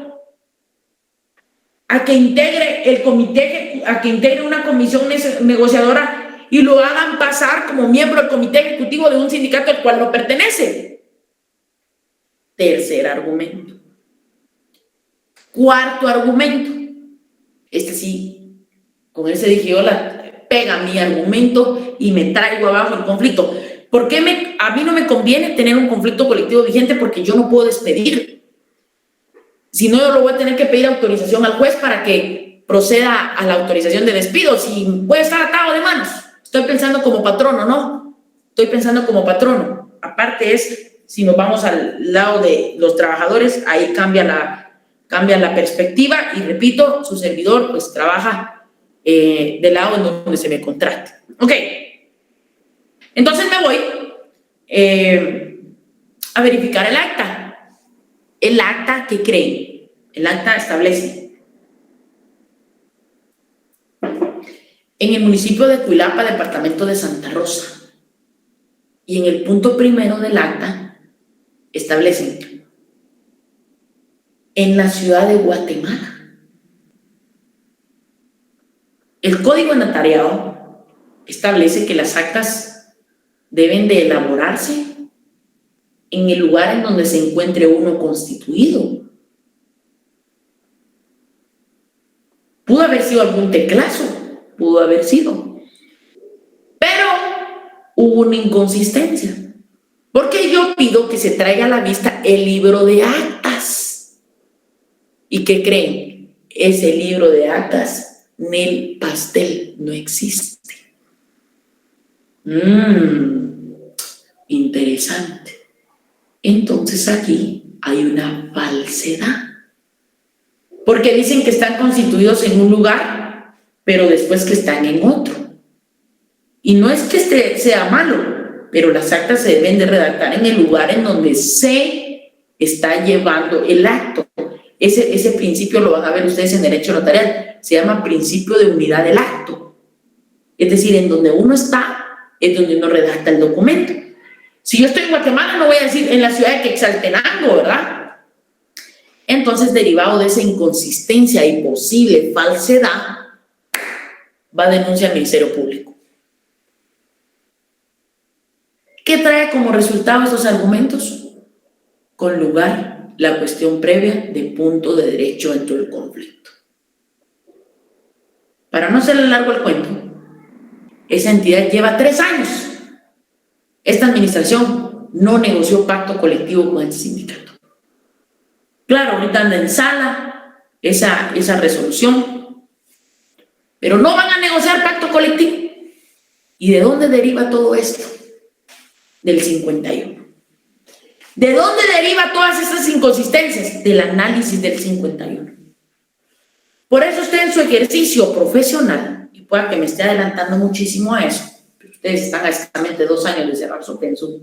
a que integre el comité, a que integre una comisión negociadora y lo hagan pasar como miembro del comité ejecutivo de un sindicato al cual no pertenece? Tercer argumento. Cuarto argumento. Este sí, con ese dije yo, pega mi argumento y me traigo abajo el conflicto. ¿Por qué a mí no me conviene tener un conflicto colectivo vigente? Porque yo no puedo despedir. Si no, yo lo voy a tener que pedir autorización al juez para que proceda a la autorización de despido. Si puede estar atado de manos. Estoy pensando como patrono, ¿no? Estoy pensando como patrono. Aparte si nos vamos al lado de los trabajadores, ahí cambia la perspectiva y repito, su servidor pues trabaja del lado en donde se me contrata. Ok. Entonces me voy a verificar el acta. El acta, ¿qué creen? El acta establece en el municipio de Cuilapa, departamento de Santa Rosa, y en el punto primero del acta establece en la ciudad de Guatemala. El Código de Notariado establece que las actas deben de elaborarse en el lugar en donde se encuentre uno constituido. Pudo haber sido algún teclazo, pudo haber sido, pero hubo una inconsistencia, porque yo pido que se traiga a la vista el libro de actas. ¿Y qué creen? Ese libro de actas, Nel Pastel, no existe. Interesante. Entonces aquí hay una falsedad. Porque dicen que están constituidos en un lugar, pero después que están en otro. Y no es que este sea malo, pero las actas se deben de redactar en el lugar en donde se está llevando el acto. Ese principio lo van a ver ustedes en derecho notarial. Se llama principio de unidad del acto. Es decir, en donde uno está, es donde uno redacta el documento. Si yo estoy en Guatemala, no voy a decir en la ciudad de Quetzaltenango, ¿verdad? Entonces, derivado de esa inconsistencia y posible falsedad, va a denunciar al Ministerio Público. ¿Qué trae como resultado estos argumentos? Con lugar la cuestión previa de punto de derecho dentro del conflicto. Para no hacerle largo el cuento, esa entidad lleva 3 años. Esta administración no negoció pacto colectivo con este sindicato. Claro, ahorita anda en sala esa resolución, pero no van a negociar pacto colectivo. ¿Y de dónde deriva todo esto? Del 51. ¿De dónde deriva todas esas inconsistencias? Del análisis del 51. Por eso usted en su ejercicio profesional, y pueda que me esté adelantando muchísimo a eso, pero ustedes están a exactamente 2 años de cerrar su pensum,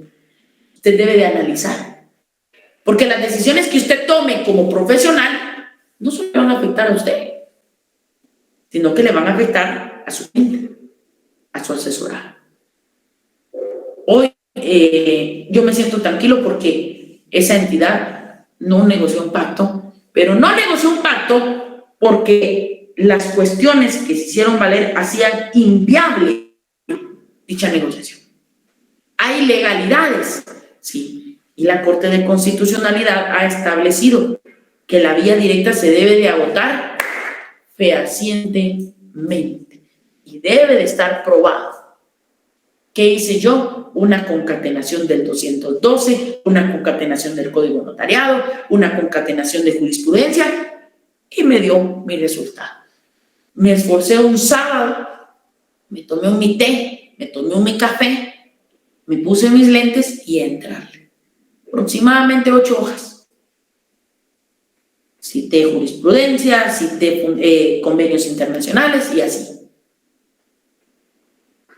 usted debe de analizar. Porque las decisiones que usted tome como profesional no solo le van a afectar a usted, sino que le van a afectar a su gente, a su asesorado. Hoy yo me siento tranquilo porque esa entidad no negoció un pacto, pero no negoció un pacto porque las cuestiones que se hicieron valer hacían inviable dicha negociación. Hay ilegalidades, sí. Y la Corte de Constitucionalidad ha establecido que la vía directa se debe de agotar fehacientemente y debe de estar probado. ¿Qué hice yo? Una concatenación del 212, una concatenación del Código Notariado, una concatenación de jurisprudencia y me dio mi resultado. Me esforcé un sábado, me tomé mi té, me tomé mi café, me puse mis lentes y a entrarle. Aproximadamente 8 hojas. Cité jurisprudencia, cité convenios internacionales y así.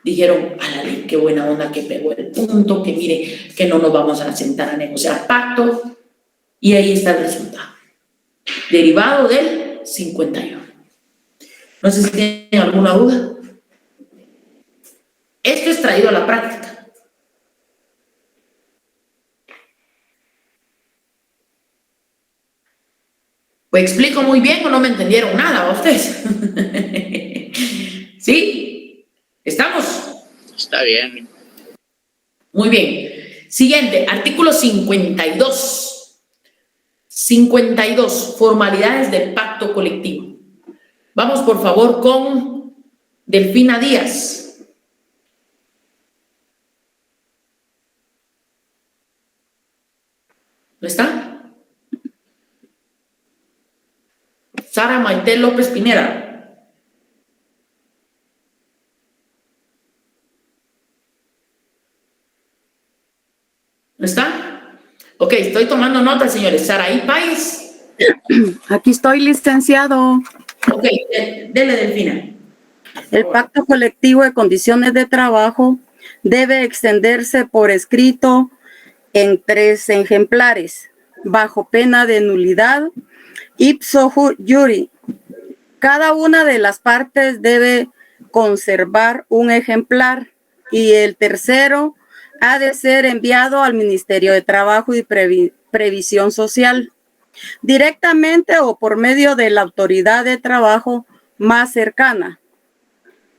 Dijeron, a la ley, qué buena onda que pegó el punto, que mire, que no nos vamos a sentar a negociar pacto. Y ahí está el resultado. Derivado del 51. No sé si tienen alguna duda. Esto es traído a la práctica. ¿O explico muy bien o no me entendieron nada a ustedes? ¿Sí? ¿Estamos? Está bien. Muy bien. Siguiente, artículo 52. 52, formalidades del pacto colectivo. Vamos, por favor, con Delfina Díaz. ¿No está? Sara Maite López Pineda. ¿No está? Ok, estoy tomando nota, señores. Saraí Páez. Aquí estoy, licenciado. Ok, dele, Delfina. El pacto colectivo de condiciones de trabajo debe extenderse por escrito en 3 ejemplares, bajo pena de nulidad, ipso iure. Cada una de las partes debe conservar un ejemplar y el tercero ha de ser enviado al Ministerio de Trabajo y Previsión Social, directamente o por medio de la autoridad de trabajo más cercana.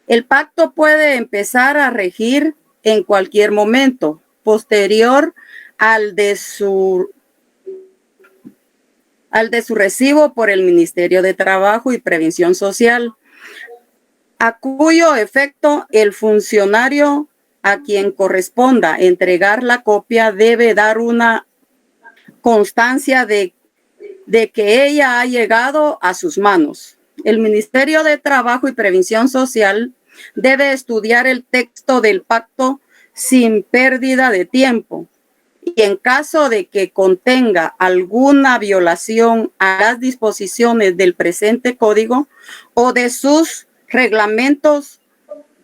El pacto puede empezar a regir en cualquier momento posterior al de su recibo por el Ministerio de Trabajo y Previsión Social, a cuyo efecto el funcionario a quien corresponda entregar la copia debe dar una constancia de que ella ha llegado a sus manos. El Ministerio de Trabajo y Previsión Social debe estudiar el texto del pacto sin pérdida de tiempo y en caso de que contenga alguna violación a las disposiciones del presente código o de sus reglamentos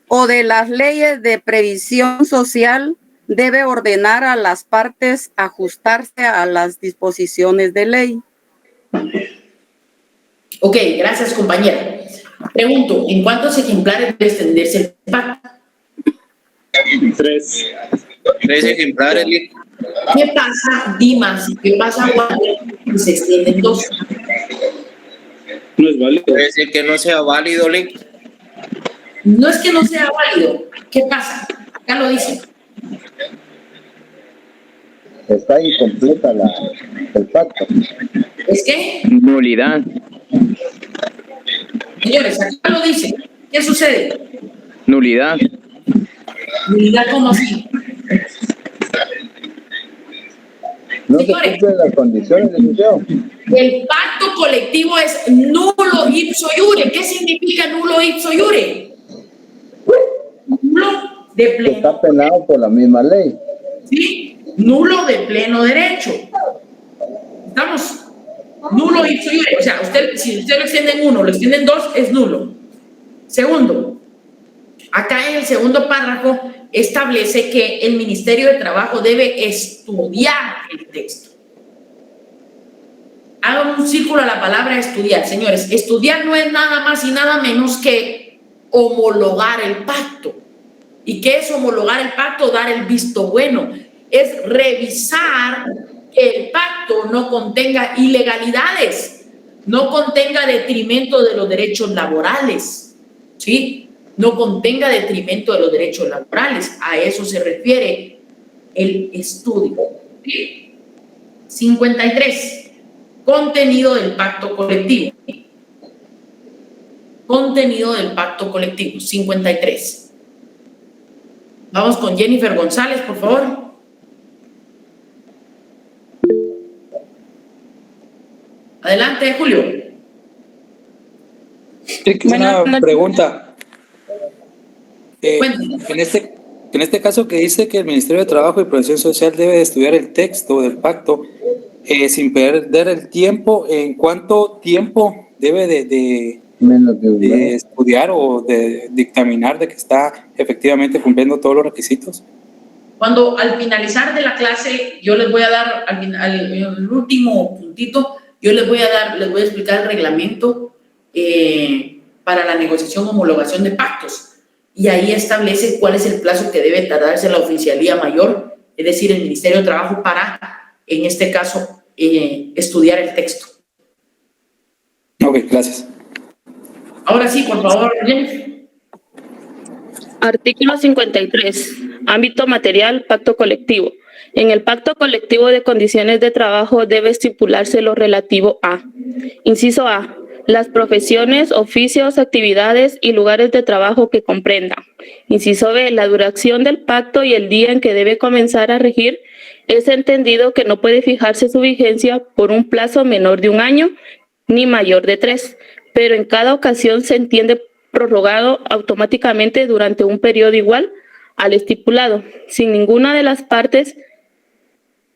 o de las leyes de previsión social, debe ordenar a las partes ajustarse a las disposiciones de ley. Ok, gracias, compañera. Pregunto, ¿en cuántos ejemplares debe extenderse el pacto? 3. 3 ejemplares. ¿Qué pasa, Dimas? ¿Qué pasa cuando se extienden 2? No es válido. Puede decir que no sea válido, Link. No es que no sea válido. ¿Qué pasa? Acá lo dice. Está incompleta el pacto. ¿Es qué? Nulidad. Señores, acá lo dice. ¿Qué sucede? Nulidad. Nulidad, ¿cómo así? No Señores, se cumplen las condiciones del museo. el pacto colectivo es nulo ipso iure. ¿Qué significa nulo ipso iure? Nulo de pleno. Está penado por la misma ley. ¿Sí? Nulo de pleno derecho. ¿Estamos? Nulo ipso iure. O sea, si usted lo extiende en 1, lo extiende en 2, es nulo. Segundo, acá en el segundo párrafo establece que el Ministerio de Trabajo debe estudiar el texto. Hagan un círculo a la palabra estudiar. Señores, estudiar no es nada más y nada menos que homologar el pacto. ¿Y qué es homologar el pacto? Dar el visto bueno. Es revisar que el pacto no contenga ilegalidades, no contenga detrimento de los derechos laborales, ¿sí? No contenga detrimento de los derechos laborales. A eso se refiere el estudio. ¿Sí? 53. Contenido del pacto colectivo. Contenido del pacto colectivo. 53. Vamos con Jennifer González, por favor. Adelante, Julio. Una pregunta. En este caso que dice que el Ministerio de Trabajo y Previsión Social debe estudiar el texto del pacto sin perder el tiempo, ¿en cuánto tiempo debe de estudiar o de dictaminar de que está efectivamente cumpliendo todos los requisitos? Cuando al finalizar de la clase, yo les voy a dar, al último puntito, yo les voy a explicar el reglamento para la negociación o homologación de pactos. Y ahí establece cuál es el plazo que debe tardarse la oficialía mayor, es decir, el Ministerio de Trabajo para, en este caso, estudiar el texto. Ok, gracias. Ahora sí, por favor, Jennifer. Artículo 53. Ámbito material, pacto colectivo. En el pacto colectivo de condiciones de trabajo debe estipularse lo relativo a: inciso A, las profesiones, oficios, actividades y lugares de trabajo que comprendan. Inciso B, la duración del pacto y el día en que debe comenzar a regir. Es entendido que no puede fijarse su vigencia por un plazo menor de 1 año ni mayor de 3, pero en cada ocasión se entiende prorrogado automáticamente durante un periodo igual al estipulado, sin ninguna de las partes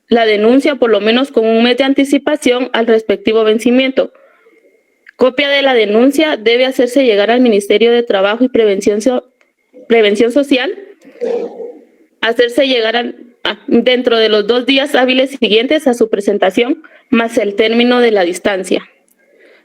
la denuncia por lo menos con 1 mes de anticipación al respectivo vencimiento. Copia de la denuncia debe hacerse llegar al Ministerio de Trabajo y Previsión Social, hacerse llegar dentro de los 2 días hábiles siguientes a su presentación, más el término de la distancia.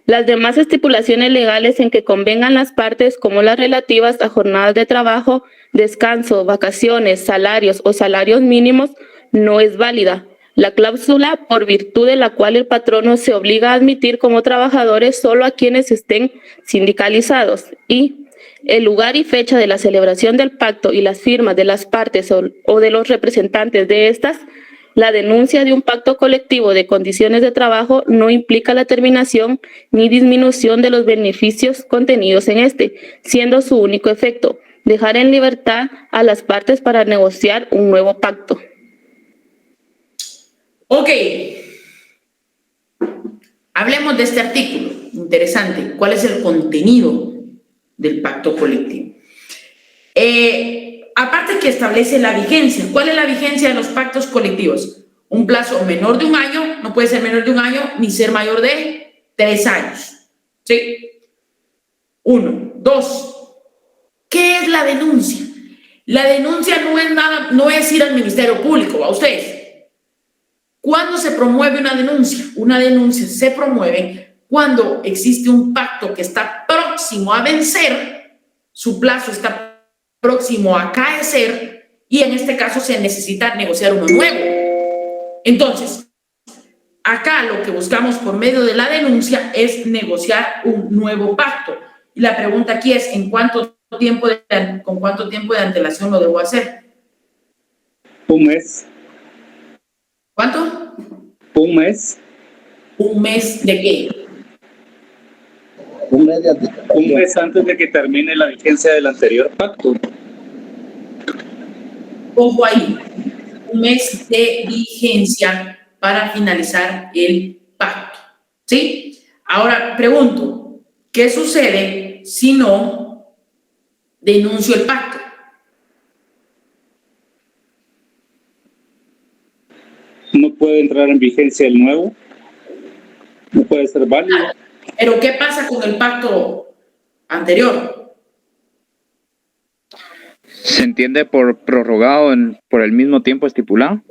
Las demás estipulaciones legales en que convengan las partes, como las relativas a jornadas de trabajo, descanso, vacaciones, salarios o salarios mínimos, no es válida. La cláusula por virtud de la cual el patrono se obliga a admitir como trabajadores solo a quienes estén sindicalizados. Y El lugar y fecha de la celebración del pacto y las firmas de las partes o de los representantes de estas. La denuncia de un pacto colectivo de condiciones de trabajo no implica la terminación ni disminución de los beneficios contenidos en este, siendo su único efecto dejar en libertad a las partes para negociar un nuevo pacto. Ok. Hablemos de este artículo. Interesante. ¿Cuál es el contenido del pacto colectivo? Aparte que establece la vigencia. ¿Cuál es la vigencia de los pactos colectivos? Un plazo menor de un año, no puede ser menor de un año, ni ser mayor de 3 años. ¿Sí? 1. 2. ¿Qué es la denuncia? La denuncia no es nada, no es ir al Ministerio Público, ¿va ustedes? ¿Cuándo se promueve una denuncia? Una denuncia se promueve cuando existe un pacto que está próximo a vencer, su plazo está próximo a acaecer y en este caso se necesita negociar uno nuevo. Entonces, acá lo que buscamos por medio de la denuncia es negociar un nuevo pacto. Y la pregunta aquí es, ¿con cuánto tiempo de antelación lo debo hacer? Un mes. ¿Cuánto? Un mes. ¿Un mes de qué? Un mes antes de que termine la vigencia del anterior pacto. Ojo ahí, un mes de vigencia para finalizar el pacto. ¿Sí? Ahora pregunto, ¿qué sucede si no denuncio el pacto? No puede entrar en vigencia el nuevo. No puede ser válido. Pero ¿qué pasa con el pacto anterior? ¿Se entiende por prorrogado por el mismo tiempo estipulado?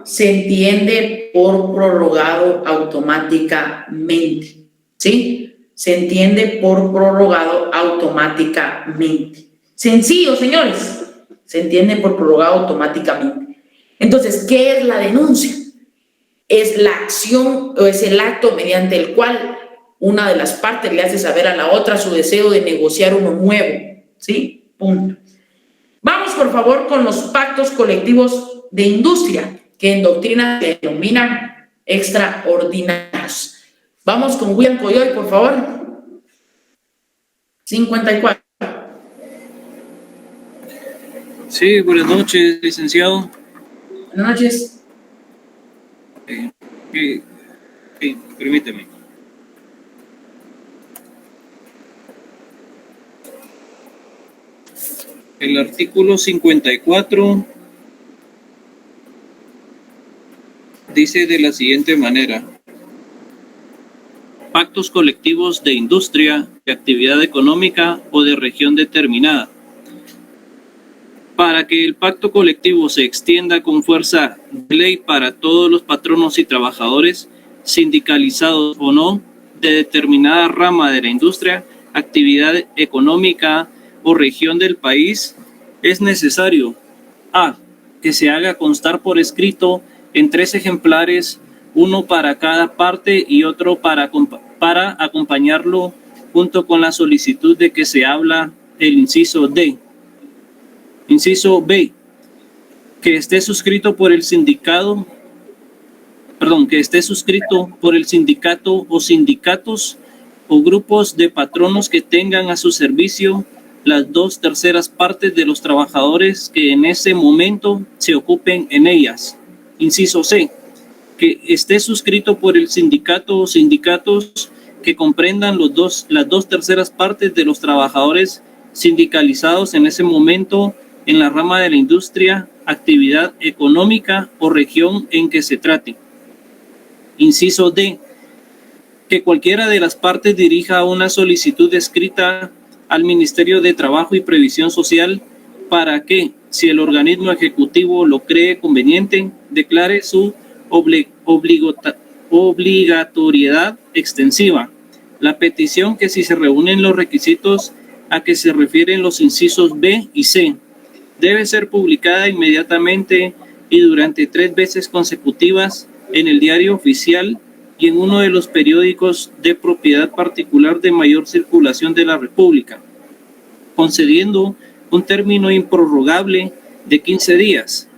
Se entiende por prorrogado automáticamente. ¿Sí? Se entiende por prorrogado automáticamente. Sencillo, señores. Se entiende por prorrogado automáticamente. Entonces, ¿qué es la denuncia? Es la acción o es el acto mediante el cual una de las partes le hace saber a la otra su deseo de negociar uno nuevo. ¿Sí? Punto. Vamos, por favor, con los pactos colectivos de industria, que en doctrina se denominan extraordinarios. Vamos con William Coyoy, por favor. 54. Sí, buenas noches, licenciado. Buenas noches. Permíteme. El artículo 54 dice de la siguiente manera: pactos colectivos de industria, de actividad económica o de región determinada. Para que el pacto colectivo se extienda con fuerza de ley para todos los patronos y trabajadores, sindicalizados o no, de determinada rama de la industria, actividad económica o región del país, es necesario: a. que se haga constar por escrito en 3 ejemplares, uno para cada parte y otro para acompañarlo junto con la solicitud de que se habla el inciso D. Inciso B, que esté suscrito por el sindicato o sindicatos o grupos de patronos que tengan a su servicio las 2/3 partes de los trabajadores que en ese momento se ocupen en ellas. Inciso C, que esté suscrito por el sindicato o sindicatos que comprendan las 2/3 partes de los trabajadores sindicalizados en ese momento en la rama de la industria, actividad económica o región en que se trate. Inciso D, que cualquiera de las partes dirija una solicitud escrita al Ministerio de Trabajo y Previsión Social para que, si el organismo ejecutivo lo cree conveniente, declare su obligatoriedad extensiva. La petición, que si se reúnen los requisitos a que se refieren los incisos B y C, debe ser publicada inmediatamente y durante 3 veces consecutivas en el Diario Oficial y en uno de los periódicos de propiedad particular de mayor circulación de la República. concediendo un término improrrogable de 15 días,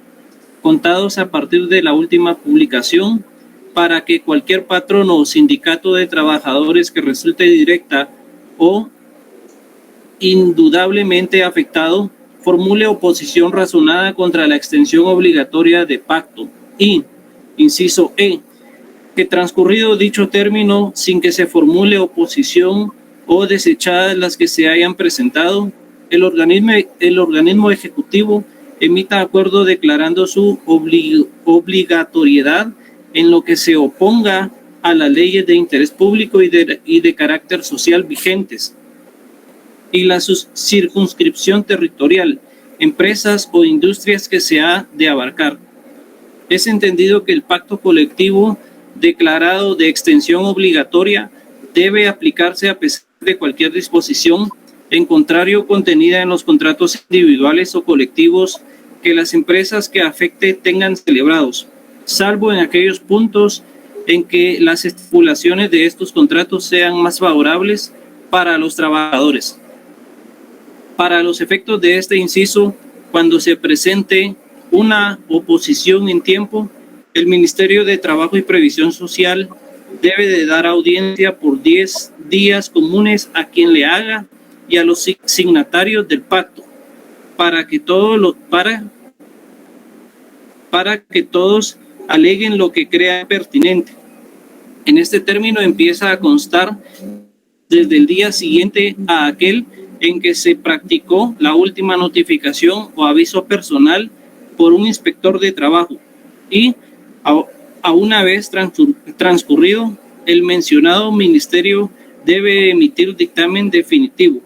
contados a partir de la última publicación, para que cualquier patrono o sindicato de trabajadores que resulte directa o indudablemente afectado formule oposición razonada contra la extensión obligatoria de pacto. Y, inciso E, que transcurrido dicho término sin que se formule oposición o desechadas las que se hayan presentado, el organismo ejecutivo emita acuerdo declarando su obligatoriedad en lo que se oponga a las leyes de interés público y de carácter social vigentes, y la circunscripción territorial, empresas o industrias que se ha de abarcar. Es entendido que el pacto colectivo declarado de extensión obligatoria debe aplicarse a pesar de cualquier disposición en contrario contenida en los contratos individuales o colectivos que las empresas que afecte tengan celebrados, salvo en aquellos puntos en que las estipulaciones de estos contratos sean más favorables para los trabajadores. Para los efectos de este inciso, cuando se presente una oposición en tiempo, el Ministerio de Trabajo y Previsión Social debe de dar audiencia por 10 días comunes a quien le haga y a los signatarios del pacto, para que todos aleguen lo que crean pertinente. En este término empieza a constar desde el día siguiente a aquel en que se practicó la última notificación o aviso personal por un inspector de trabajo y a una vez transcurrido, el mencionado ministerio debe emitir dictamen definitivo.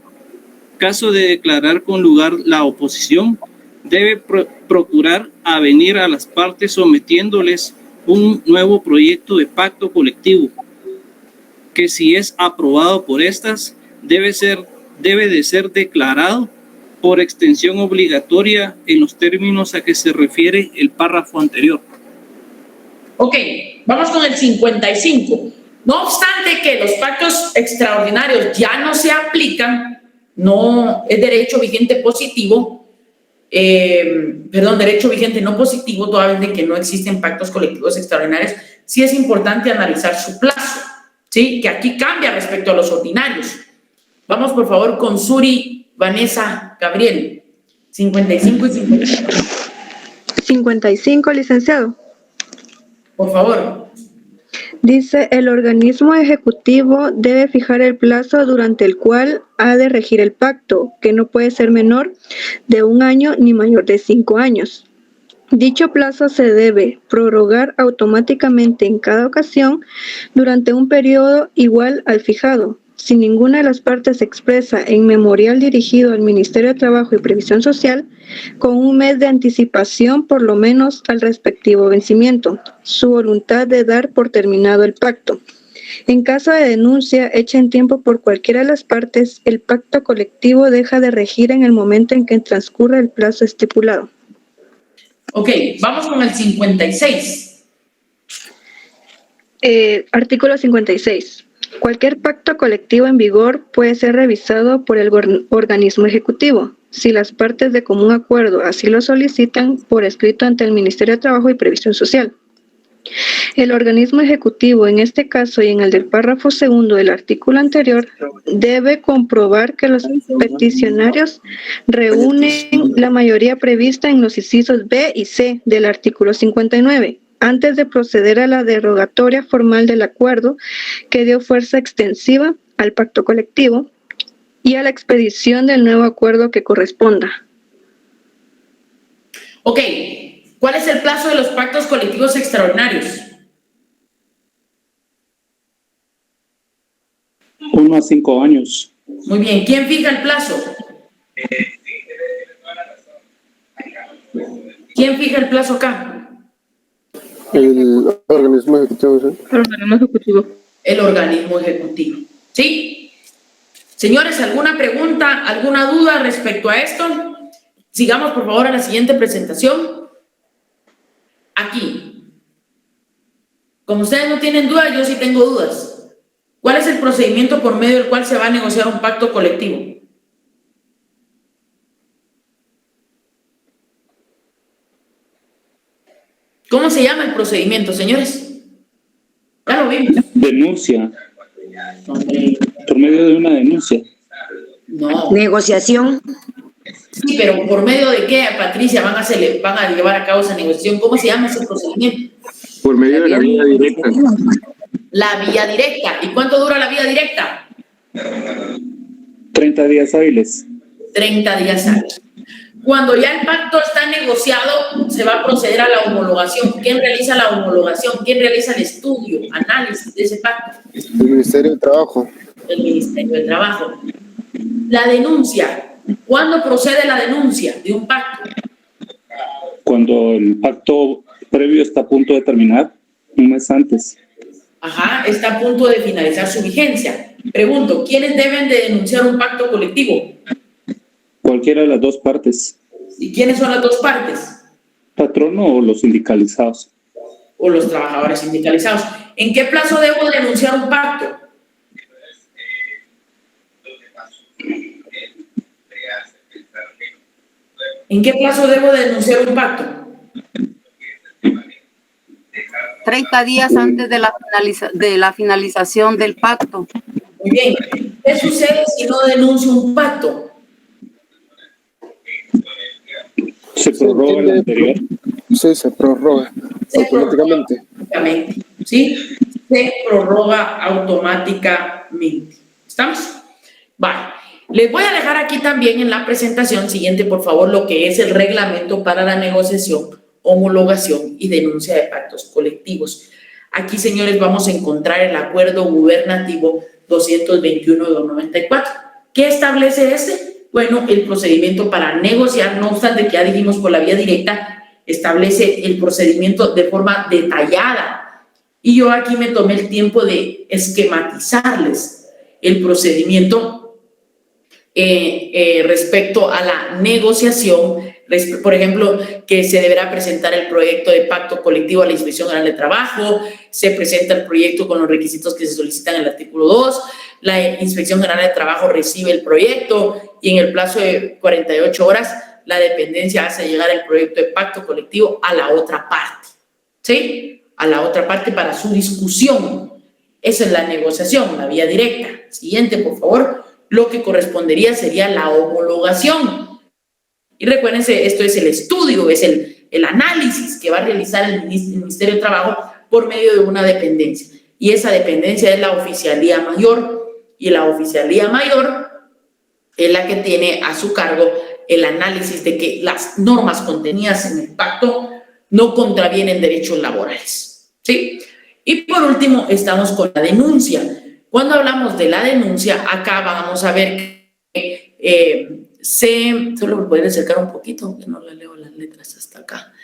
Caso de declarar con lugar la oposición, debe procurar avenir a las partes sometiéndoles un nuevo proyecto de pacto colectivo, que si es aprobado por estas, debe de ser declarado por extensión obligatoria en los términos a que se refiere el párrafo anterior. Ok, vamos con el 55. No obstante que los pactos extraordinarios ya no se aplican, no es derecho vigente positivo, derecho vigente no positivo, toda vez de que no existen pactos colectivos extraordinarios, sí es importante analizar su plazo, ¿sí? Que aquí cambia respecto a los ordinarios. Vamos, por favor, con Suri, Vanessa, Gabriel. 55 y 55. 55, licenciado. Por favor. Dice, el organismo ejecutivo debe fijar el plazo durante el cual ha de regir el pacto, que no puede ser menor de 1 año ni mayor de 5 años. Dicho plazo se debe prorrogar automáticamente en cada ocasión durante un periodo igual al fijado, si ninguna de las partes expresa en memorial dirigido al Ministerio de Trabajo y Previsión Social, con 1 mes de anticipación por lo menos al respectivo vencimiento, su voluntad de dar por terminado el pacto. En caso de denuncia hecha en tiempo por cualquiera de las partes, el pacto colectivo deja de regir en el momento en que transcurra el plazo estipulado. Ok, vamos con el 56. Artículo 56. Cualquier pacto colectivo en vigor puede ser revisado por el organismo ejecutivo, si las partes de común acuerdo así lo solicitan por escrito ante el Ministerio de Trabajo y Previsión Social. El organismo ejecutivo, en este caso y en el del párrafo segundo del artículo anterior, debe comprobar que los peticionarios reúnen la mayoría prevista en los incisos B y C del artículo 59, antes de proceder a la derogatoria formal del acuerdo que dio fuerza extensiva al pacto colectivo y a la expedición del nuevo acuerdo que corresponda. Ok, ¿cuál es el plazo de los pactos colectivos extraordinarios? 1 a 5 años. Muy bien, ¿quién fija el plazo? ¿Quién fija el plazo acá? El organismo ejecutivo, ¿sí? El organismo ejecutivo. El organismo ejecutivo, ¿sí? Señores, ¿alguna pregunta, alguna duda respecto a esto? Sigamos, por favor, a la siguiente presentación. Aquí. Como ustedes no tienen dudas, yo sí tengo dudas. ¿Cuál es el procedimiento por medio del cual se va a negociar un pacto colectivo? ¿Cómo se llama el procedimiento, señores? Ya lo vimos. Denuncia. Hombre. Por medio de una denuncia. No. Negociación. Sí, pero ¿por medio de qué, Patricia, van a llevar a cabo esa negociación? ¿Cómo se llama ese procedimiento? Por medio de la vía directa. La vía directa. ¿Y cuánto dura la vía directa? 30 días hábiles. 30 días hábiles. Cuando ya el pacto está negociado, se va a proceder a la homologación. ¿Quién realiza la homologación? ¿Quién realiza el estudio, análisis de ese pacto? El Ministerio de Trabajo. El Ministerio de Trabajo. La denuncia. ¿Cuándo procede la denuncia de un pacto? Cuando el pacto previo está a punto de terminar, un mes antes. Ajá, está a punto de finalizar su vigencia. Pregunto, ¿quiénes deben de denunciar un pacto colectivo? Cualquiera de las dos partes. ¿Y quiénes son las dos partes? ¿Patrono o los sindicalizados? O los trabajadores sindicalizados. ¿En qué plazo debo denunciar un pacto? ¿En qué plazo debo denunciar un pacto? 30 días antes de la finalización del pacto. Muy bien. ¿Qué sucede si no denuncio un pacto? ¿Se prorroga el anterior? Sí, se prorroga automáticamente. ¿Sí? Se prorroga automáticamente. ¿Estamos? Vale. Les voy a dejar aquí también en la presentación siguiente, por favor, lo que es el reglamento para la negociación, homologación y denuncia de pactos colectivos. Aquí, señores, vamos a encontrar el acuerdo gubernativo 221/94. ¿Qué establece este? Bueno, el procedimiento para negociar, no obstante que ya dijimos por la vía directa, establece el procedimiento de forma detallada. Y yo aquí me tomé el tiempo de esquematizarles el procedimiento respecto a la negociación, por ejemplo, que se deberá presentar el proyecto de pacto colectivo a la Inspección General de Trabajo, se presenta el proyecto con los requisitos que se solicitan en el artículo 2, la Inspección General de Trabajo recibe el proyecto y en el plazo de 48 horas la dependencia hace llegar el proyecto de pacto colectivo a la otra parte, ¿sí? A la otra parte para su discusión. Esa es la negociación, la vía directa. Siguiente, por favor. Lo que correspondería sería la homologación. Y recuérdense, esto es el estudio, es el análisis que va a realizar el Ministerio de Trabajo por medio de una dependencia. Y esa dependencia es la Oficialía Mayor. Y la Oficialía Mayor es la que tiene a su cargo el análisis de que las normas contenidas en el pacto no contravienen derechos laborales. ¿Sí? Y por último, estamos con la denuncia. Cuando hablamos de la denuncia, acá vamos a ver que solo me pueden acercar un poquito, que no le leo las letras hasta acá.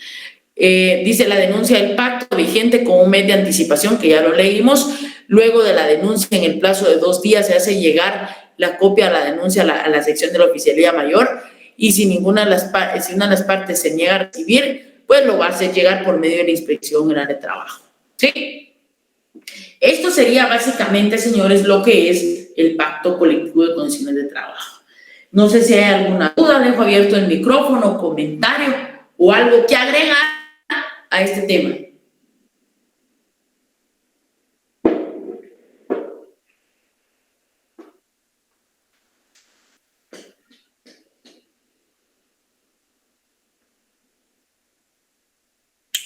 Dice la denuncia del pacto vigente con un mes de anticipación, que ya lo leímos. Luego de la denuncia, en el plazo de 2 días, se hace llegar la copia de la denuncia a la sección de la Oficialía Mayor, y si una de las partes se niega a recibir, pues lo va a hacer llegar por medio de la Inspección General de Trabajo. ¿Sí? Esto sería básicamente, señores, lo que es el pacto colectivo de condiciones de trabajo. No sé si hay alguna duda, dejo abierto el micrófono, comentario o algo que agregar a este tema.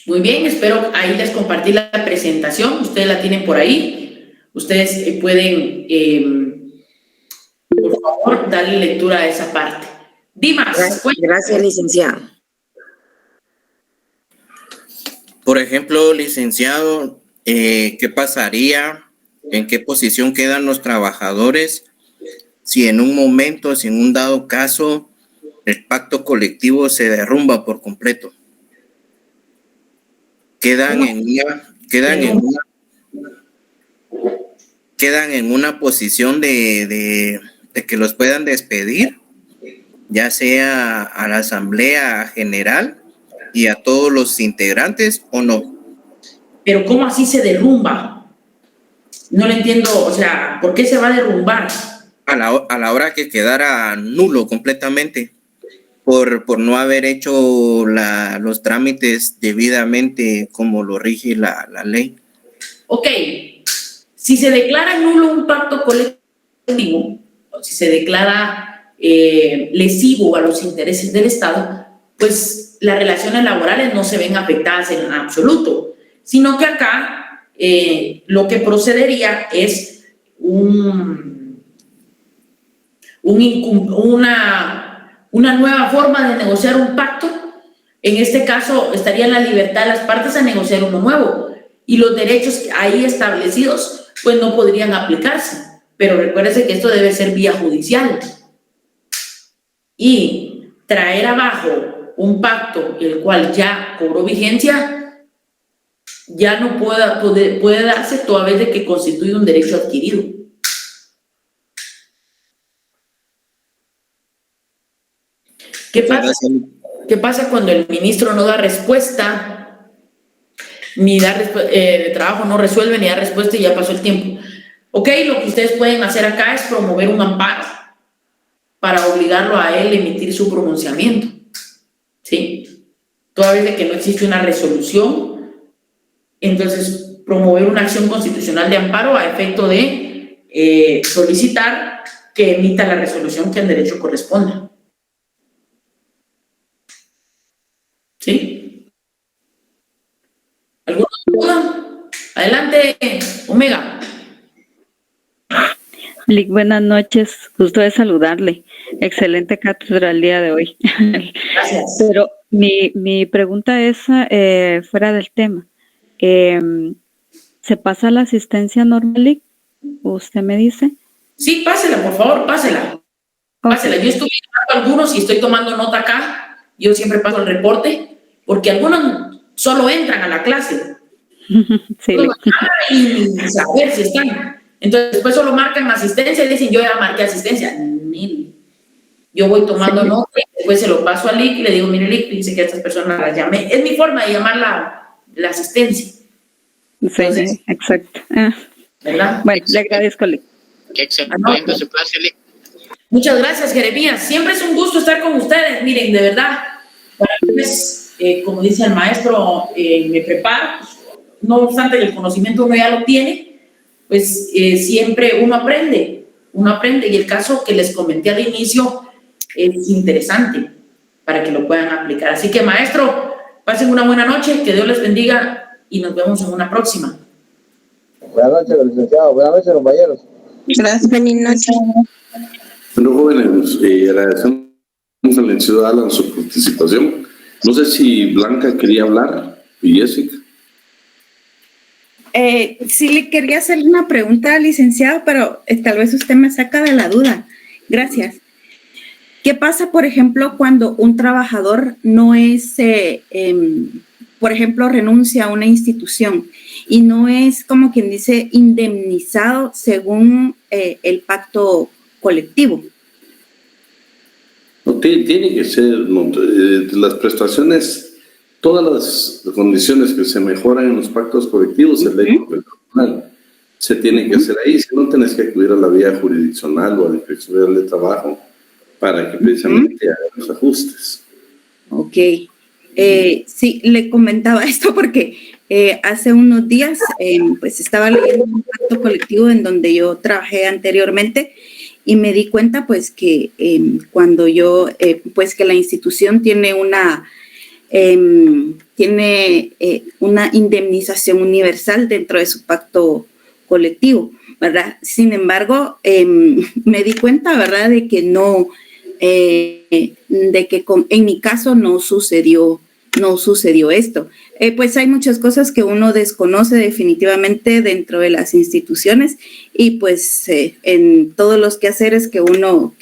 Muy bien, espero ahí les compartí la presentación. Ustedes la tienen por ahí. Ustedes pueden, por favor, darle lectura a esa parte. Dimas. Gracias, licenciado. Por ejemplo, licenciado, ¿qué pasaría? ¿En qué posición quedan los trabajadores si en un momento, si en un dado caso, el pacto colectivo se derrumba por completo? Quedan en una posición de que los puedan despedir, ya sea a la Asamblea General y a todos los integrantes, ¿o no? Pero ¿cómo así se derrumba? No lo entiendo, o sea, ¿por qué se va a derrumbar? A la hora que quedara nulo completamente. por no haber hecho los trámites debidamente como lo rige la ley. Ok, si se declara nulo un pacto colectivo, o si se declara lesivo a los intereses del Estado, pues las relaciones laborales no se ven afectadas en absoluto, sino que acá lo que procedería es una nueva forma de negociar un pacto. En este caso estaría en la libertad de las partes a negociar uno nuevo y los derechos ahí establecidos pues no podrían aplicarse, pero recuérdese que esto debe ser vía judicial y traer abajo un pacto el cual ya cobró vigencia ya no puede darse toda vez de que constituye un derecho adquirido. ¿Qué pasa cuando el ministro no da respuesta, ni da de trabajo no resuelve, ni da respuesta y ya pasó el tiempo? Ok, lo que ustedes pueden hacer acá es promover un amparo para obligarlo a él a emitir su pronunciamiento, ¿sí? Toda vez de que no existe una resolución, entonces promover una acción constitucional de amparo a efecto de solicitar que emita la resolución que al derecho corresponda. ¿Sí? ¿Alguna duda? Adelante, Omega. Lic, buenas noches, gusto de saludarle. Excelente cátedra el día de hoy. Gracias. Pero mi pregunta es fuera del tema. ¿Se pasa la asistencia normal, Lic? ¿Usted me dice? Sí, pásela, por favor, pásela. Pásela. Yo estoy tomando algunos y estoy tomando nota acá. Yo siempre paso el reporte porque algunos solo entran a la clase. Sí. Y saber si están. Entonces después solo marcan asistencia y dicen yo ya marqué asistencia. Yo voy tomando nota y después se lo paso a Lic y le digo, mire Lic, dice que a estas personas las llamé. Es mi forma de llamar la asistencia. Entonces, sí, exacto. ¿verdad? Bueno, le agradezco, Lic. Qué excelente su clase, Lic. Muchas gracias, Jeremías. Siempre es un gusto estar con ustedes. Miren, de verdad, para mí es, como dice el maestro, me preparo. No obstante, el conocimiento uno ya lo tiene, pues siempre uno aprende. Y el caso que les comenté al inicio es interesante para que lo puedan aplicar. Así que, maestro, pasen una buena noche, que Dios les bendiga y nos vemos en una próxima. Buenas noches, licenciado. Buenas noches, compañeros. Gracias, buenas noches. Bueno, jóvenes, agradecemos al licenciado Alan su participación. No sé si Blanca quería hablar y Jessica. Sí, le quería hacer una pregunta al licenciado, pero tal vez usted me saca de la duda. Gracias. ¿Qué pasa, por ejemplo, cuando un trabajador no es, por ejemplo, renuncia a una institución y no es, como quien dice, indemnizado según el pacto colectivo? No, tiene que ser, las prestaciones, todas las condiciones que se mejoran en los pactos colectivos, el ley profesional, se tiene que hacer ahí. Si no, tenés que acudir a la vía jurisdiccional o a la Inspección Federal de Trabajo para que precisamente hagan los ajustes. Ok. Sí, le comentaba esto porque hace unos días pues estaba leyendo un pacto colectivo en donde yo trabajé anteriormente y me di cuenta pues que cuando yo, pues que la institución tiene una indemnización universal dentro de su pacto colectivo, ¿verdad? Sin embargo, me di cuenta, ¿verdad?, de que no, en mi caso no sucedió esto. Pues hay muchas cosas que uno desconoce definitivamente dentro de las instituciones y pues en todos los quehaceres que uno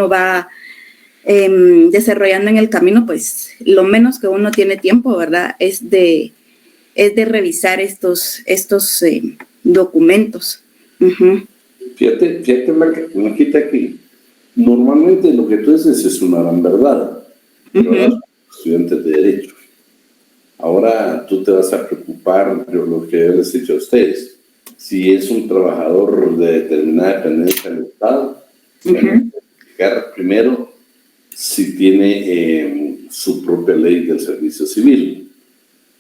va desarrollando en el camino, pues lo menos que uno tiene tiempo, ¿verdad?, es de revisar estos documentos. Fíjate, Blanquita, que normalmente lo que tú dices es una gran verdad, pero estudiantes de Derecho. Ahora tú te vas a preocupar de lo que yo les he dicho a ustedes. Si es un trabajador de determinada dependencia del Estado, tienen que explicar primero si tiene su propia ley del servicio civil.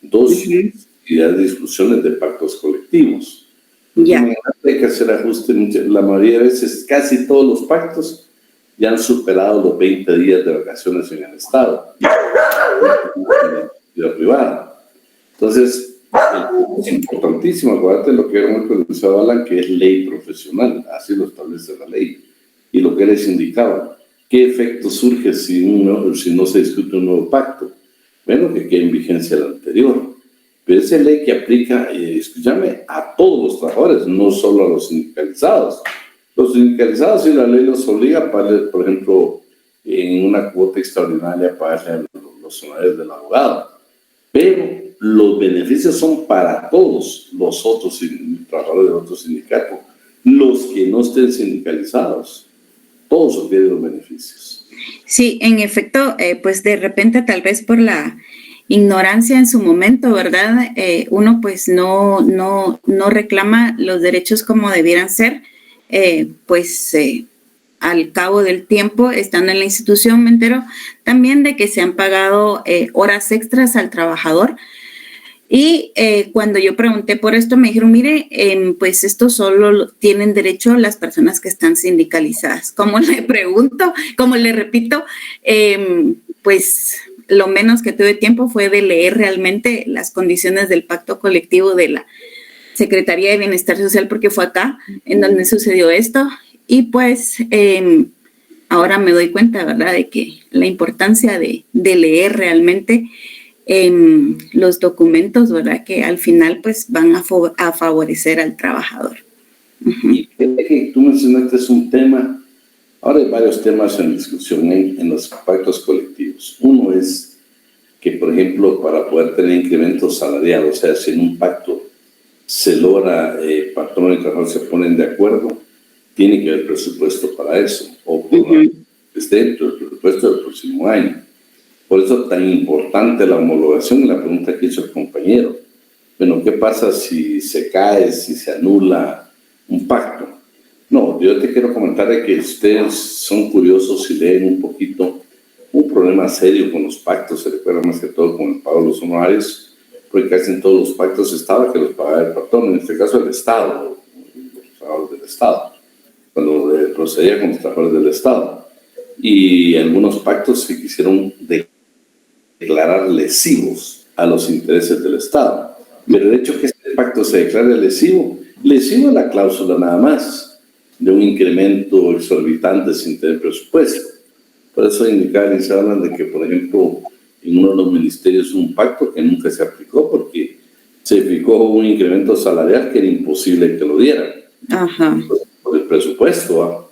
2, si hay discusiones de pactos colectivos. Ya. Hay que hacer ajustes. La mayoría de veces, casi todos los pactos ya han superado los 20 días de vacaciones en el Estado, en la privada. Entonces, es importantísimo, acuérdate lo que era muy pronunciado Alan, que es ley profesional, así lo establece la ley. Y lo que les indicaba, ¿qué efecto surge si no se discute un nuevo pacto? Bueno, que quede en vigencia el anterior. Pero esa ley que aplica, escúchame, a todos los trabajadores, no solo a los sindicalizados. Los sindicalizados, si la ley los obliga a pagar, por ejemplo, en una cuota extraordinaria pagarle a los honorarios del abogado. Pero los beneficios son para todos los otros trabajadores de otros sindicatos, los que no estén sindicalizados. Todos obtienen los beneficios. Sí, en efecto, pues de repente tal vez por la ignorancia en su momento, ¿verdad? Uno pues no reclama los derechos como debieran ser, al cabo del tiempo, estando en la institución, me entero también de que se han pagado horas extras al trabajador. Y cuando yo pregunté por esto, me dijeron, mire, pues esto solo tienen derecho las personas que están sindicalizadas. Como le pregunto, como le repito, pues lo menos que tuve tiempo fue de leer realmente las condiciones del pacto colectivo de la Secretaría de Bienestar Social, porque fue acá en donde sucedió esto. Y pues ahora me doy cuenta, ¿verdad?, de que la importancia de leer realmente los documentos, ¿verdad?, que al final pues van a favorecer al trabajador. Y que tú mencionaste es un tema, ahora hay varios temas en discusión en los pactos colectivos. Uno es que, por ejemplo, para poder tener incrementos salariales, o sea, si en un pacto se logra, patrón y trabajador se ponen de acuerdo, tiene que haber presupuesto para eso, o dentro del presupuesto del próximo año. Por eso es tan importante la homologación y la pregunta que hizo el compañero. Bueno, ¿qué pasa si se cae, si se anula un pacto? No, yo te quiero comentar de que ustedes son curiosos y leen un poquito un problema serio con los pactos, se recuerda más que todo con el pago de los honorarios, porque casi en todos los pactos estaba que los pagaba el patrón, en este caso el Estado, los trabajadores del Estado, cuando procedía con los trabajadores del Estado. Y algunos pactos se quisieron declarar lesivos a los intereses del Estado. Pero el hecho que este pacto se declare lesivo es la cláusula nada más de un incremento exorbitante sin tener presupuesto. Por eso indicaba y se hablan de que, por ejemplo, en uno de los ministerios un pacto que nunca se aplicó porque se fijó un incremento salarial que era imposible que lo dieran. Por el presupuesto.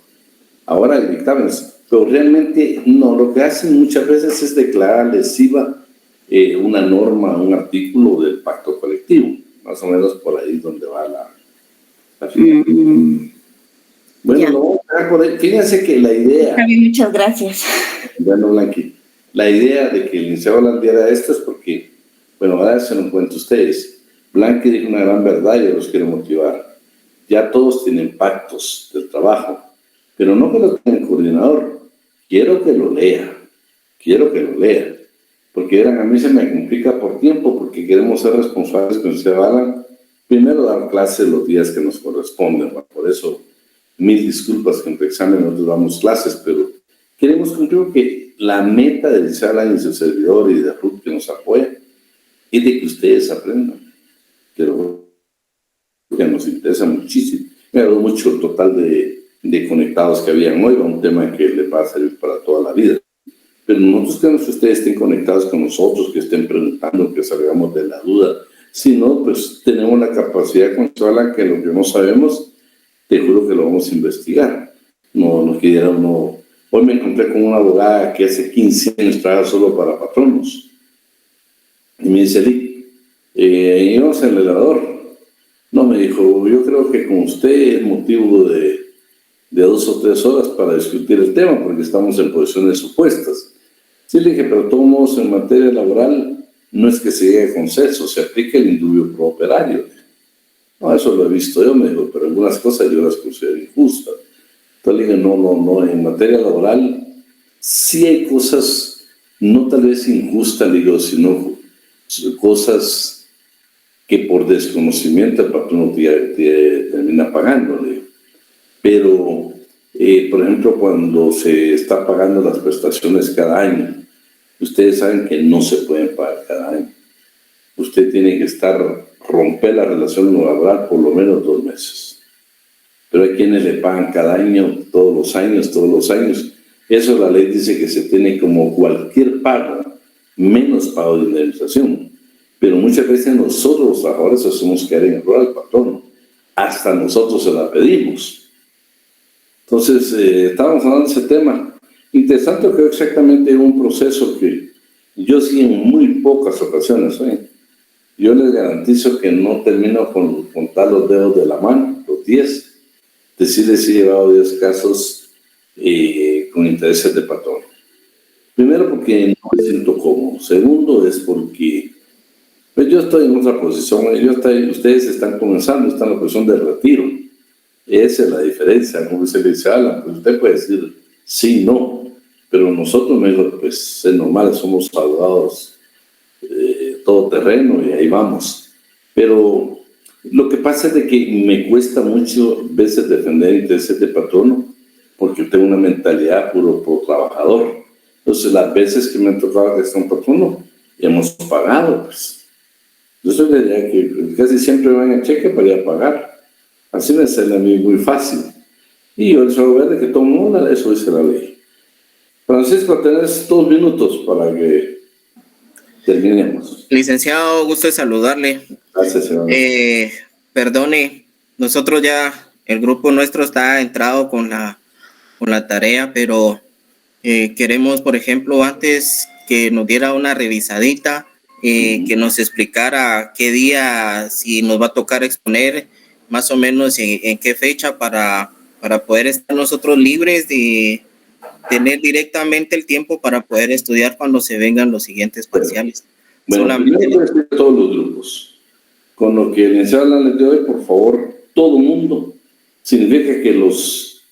Ahora hay dictámenes, pero realmente no, lo que hacen muchas veces es declarar lesiva una norma, un artículo del pacto colectivo, más o menos por ahí donde va la Bueno, lo vamos a dejar por ahí. Fíjense que la idea... Muchas gracias. Bueno, Blanqui, la idea de que el licenciado hablara de esto es porque, bueno, ahora se lo cuento a ustedes. Blanqui dijo una gran verdad y yo los quiero motivar. Ya todos tienen pactos del trabajo, pero no que lo tenga el coordinador. Quiero que lo lea, porque verán, a mí se me complica por tiempo, porque queremos ser responsables con se van primero dar clases los días que nos corresponden, ¿no? Por eso, mil disculpas que entre examen nosotros damos clases, pero queremos cumplir que la meta de Lizala y su servidor y de Ruth que nos apoya es de que ustedes aprendan, pero que nos interesa muchísimo. Me agradó mucho el total de conectados que habían hoy, un tema que les va a servir para toda la vida. Pero nosotros queremos que ustedes estén conectados con nosotros, que estén preguntando, que salgamos de la duda. Si no, pues tenemos la capacidad con Lizala que lo que no sabemos, te juro que lo vamos a investigar. No quiera uno... Hoy me encontré con una abogada que hace 15 años trabaja solo para patronos. Y me dice, íbamos en el elevador. No, me dijo, yo creo que con usted es motivo de 2 o 3 horas para discutir el tema, porque estamos en posiciones supuestas. Sí, le dije, pero de todos modos en materia laboral no es que se llegue a consenso, se aplica el indubio pro operario. No, eso lo he visto yo, me dijo, pero algunas cosas yo las considero injustas. Entonces le dije, no, en materia laboral sí hay cosas, no tal vez injustas, digo, sino cosas que por desconocimiento el patrón te termina pagándole. Pero, por ejemplo, cuando se está pagando las prestaciones cada año, ustedes saben que no se pueden pagar cada año. Usted tiene que romper la relación laboral por lo menos 2 meses. Pero hay quienes le pagan cada año, todos los años. Eso la ley dice que se tiene como cualquier pago, menos pago de indemnización. Pero muchas veces nosotros los trabajadores hacemos caer en error al patrón. Hasta nosotros se la pedimos. Entonces, estábamos hablando de ese tema. Interesante, creo exactamente un proceso que yo sí en muy pocas ocasiones, yo les garantizo que no termino con contar los dedos de la mano, los 10. Decirles si he llevado 10 casos con intereses de patrón. Primero, porque no me siento cómodo. Segundo, es porque pues yo estoy en otra posición. Ustedes están comenzando, están en la posición de retiro. Esa es la diferencia. Como se les habla, pues usted puede decir sí, no. Pero nosotros, pues es normal, somos abogados todo terreno y ahí vamos. Pero lo que pasa es de que me cuesta mucho veces defender intereses de patrono porque tengo una mentalidad puro por trabajador. Entonces, las veces que me ha tocado que esté un patrono, hemos pagado, pues. Yo soy de idea que casi siempre van a cheque para ir a pagar. Así me sale a mí muy fácil. Y yo les voy a ver de que todo el mundo, eso dice la ley. Francisco, tenés 2 minutos para que terminemos. Licenciado, gusto de saludarle. Gracias, señor. Perdone, nosotros ya, el grupo nuestro está entrado con la tarea, pero queremos, por ejemplo, antes que nos diera una revisadita, que nos explicara qué día, si nos va a tocar exponer, más o menos en qué fecha para poder estar nosotros libres de tener directamente el tiempo para poder estudiar cuando se vengan los siguientes parciales. Bueno, primero voy a todos los grupos. Con lo que les hablan de hoy, por favor, todo mundo, significa que los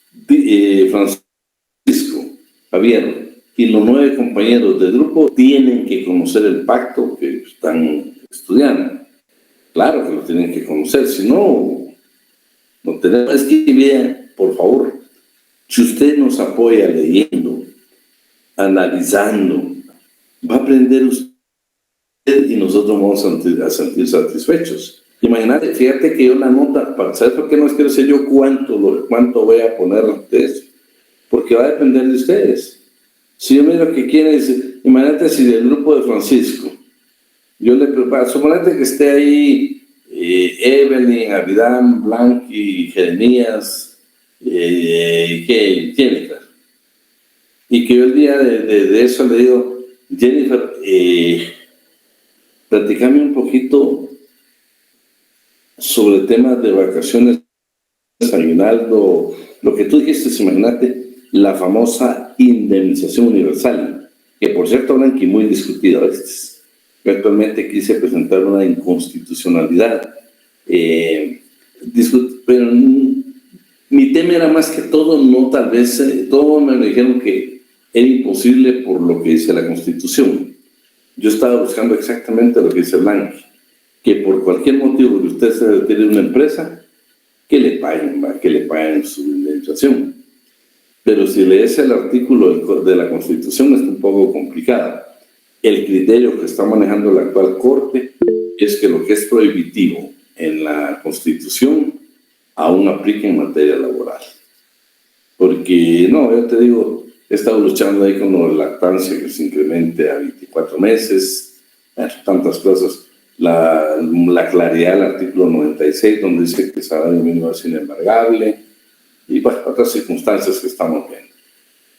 Francisco, Javier y los 9 compañeros del grupo tienen que conocer el pacto que están estudiando. Claro que lo tienen que conocer, si no, no tenemos. Es que vean, por favor, si usted nos apoya leyendo, analizando, va a aprender usted y nosotros vamos a sentir satisfechos. Imagínate, fíjate que yo la nota, ¿sabes por qué no quiero decir yo cuánto voy a poner de eso? Porque va a depender de ustedes. Si yo miro que quieren, imagínate si del grupo de Francisco, yo le preparo, suponete que esté ahí Evelyn, Abidán, Blanqui, Jeremías, Jennifer. Y que yo el día de eso le digo, Jennifer, platícame un poquito sobre temas de vacaciones, aguinaldo, lo que tú dijiste, imagínate, la famosa indemnización universal, que por cierto, Blanqui, muy discutida a veces. Yo actualmente quise presentar una inconstitucionalidad, pero mi tema era más que todo, no tal vez, todos me dijeron que era imposible por lo que dice la Constitución. Yo estaba buscando exactamente lo que dice Blanqui, que por cualquier motivo que usted se retire de una empresa, que le paguen su indemnización. Pero si lees el artículo de la Constitución es un poco complicado. El criterio que está manejando la actual Corte es que lo que es prohibitivo en la Constitución aún aplica en materia laboral. Porque, no, yo te digo, he estado luchando ahí con la lactancia que se incremente a 24 meses, tantas cosas. La claridad del artículo 96, donde dice que el salario mínimo es inembargable, y bueno, otras circunstancias que estamos viendo.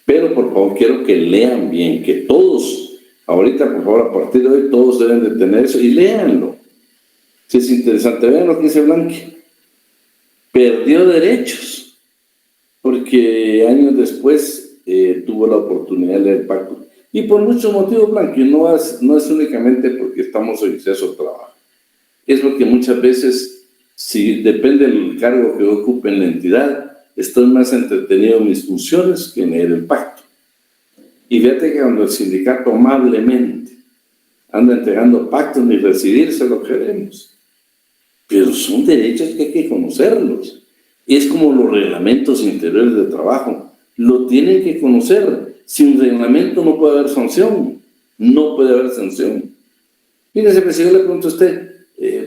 Pero, por favor, quiero que lean bien, que todos, ahorita, por favor, a partir de hoy, todos deben de tener eso, y léanlo. Si es interesante, vean lo que dice Blanqui. Perdió derechos, porque años después tuvo la oportunidad de leer el pacto. Y por muchos motivos, Blanqui, no es únicamente porque estamos en exceso de trabajo. Es porque muchas veces, si depende del cargo que ocupe en la entidad, estoy más entretenido en mis funciones que en leer el pacto. Y fíjate que cuando el sindicato amablemente anda entregando pactos, ni recibirse lo queremos. Pero son derechos que hay que conocerlos. Es como los reglamentos interiores de trabajo. Lo tienen que conocer. Sin reglamento no puede haber sanción. No puede haber sanción. Fíjese, pues si yo le pregunto a usted,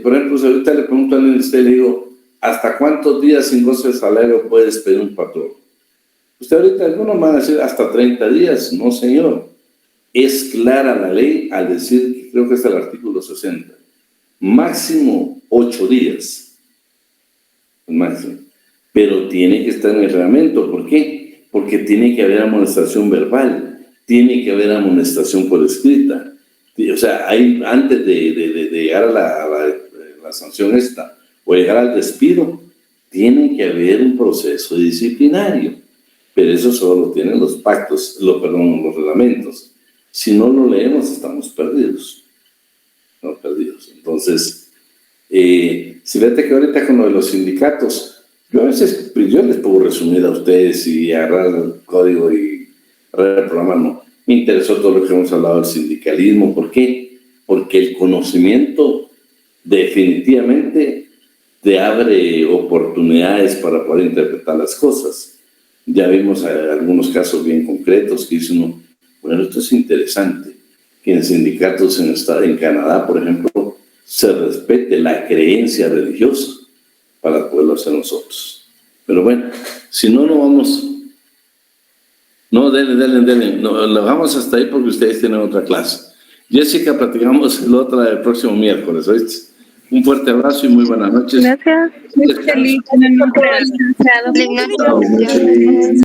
por ejemplo, si ahorita le pregunto a usted, le digo, ¿hasta cuántos días sin goce de salario puede despedir un patrón? Usted ahorita, algunos van a decir hasta 30 días. No, señor. Es clara la ley al decir, creo que es el artículo 60, máximo 8 días. Máximo. Pero tiene que estar en el reglamento. ¿Por qué? Porque tiene que haber amonestación verbal, tiene que haber amonestación por escrita. O sea, hay, antes de llegar a la sanción esta o llegar al despido, tiene que haber un proceso disciplinario. Pero eso solo lo tienen los pactos, los reglamentos. Si no lo leemos, estamos perdidos. No perdidos. Entonces, si fíjate que ahorita con lo de los sindicatos, yo a veces, pues yo les puedo resumir a ustedes y agarrar el código y agarrar el programa, no. Me interesó todo lo que hemos hablado del sindicalismo. ¿Por qué? Porque el conocimiento definitivamente te abre oportunidades para poder interpretar las cosas. Ya vimos algunos casos bien concretos que dice uno, bueno, esto es interesante, que en sindicatos en Canadá, por ejemplo, se respete la creencia religiosa para poderlo hacer nosotros. Pero bueno, si no, no vamos. No, denle. No, lo vamos hasta ahí porque ustedes tienen otra clase. Jessica, platicamos la otra el próximo miércoles, ¿oíste? Un fuerte abrazo y muy buenas noches. Gracias. Muy feliz. Buenas noches.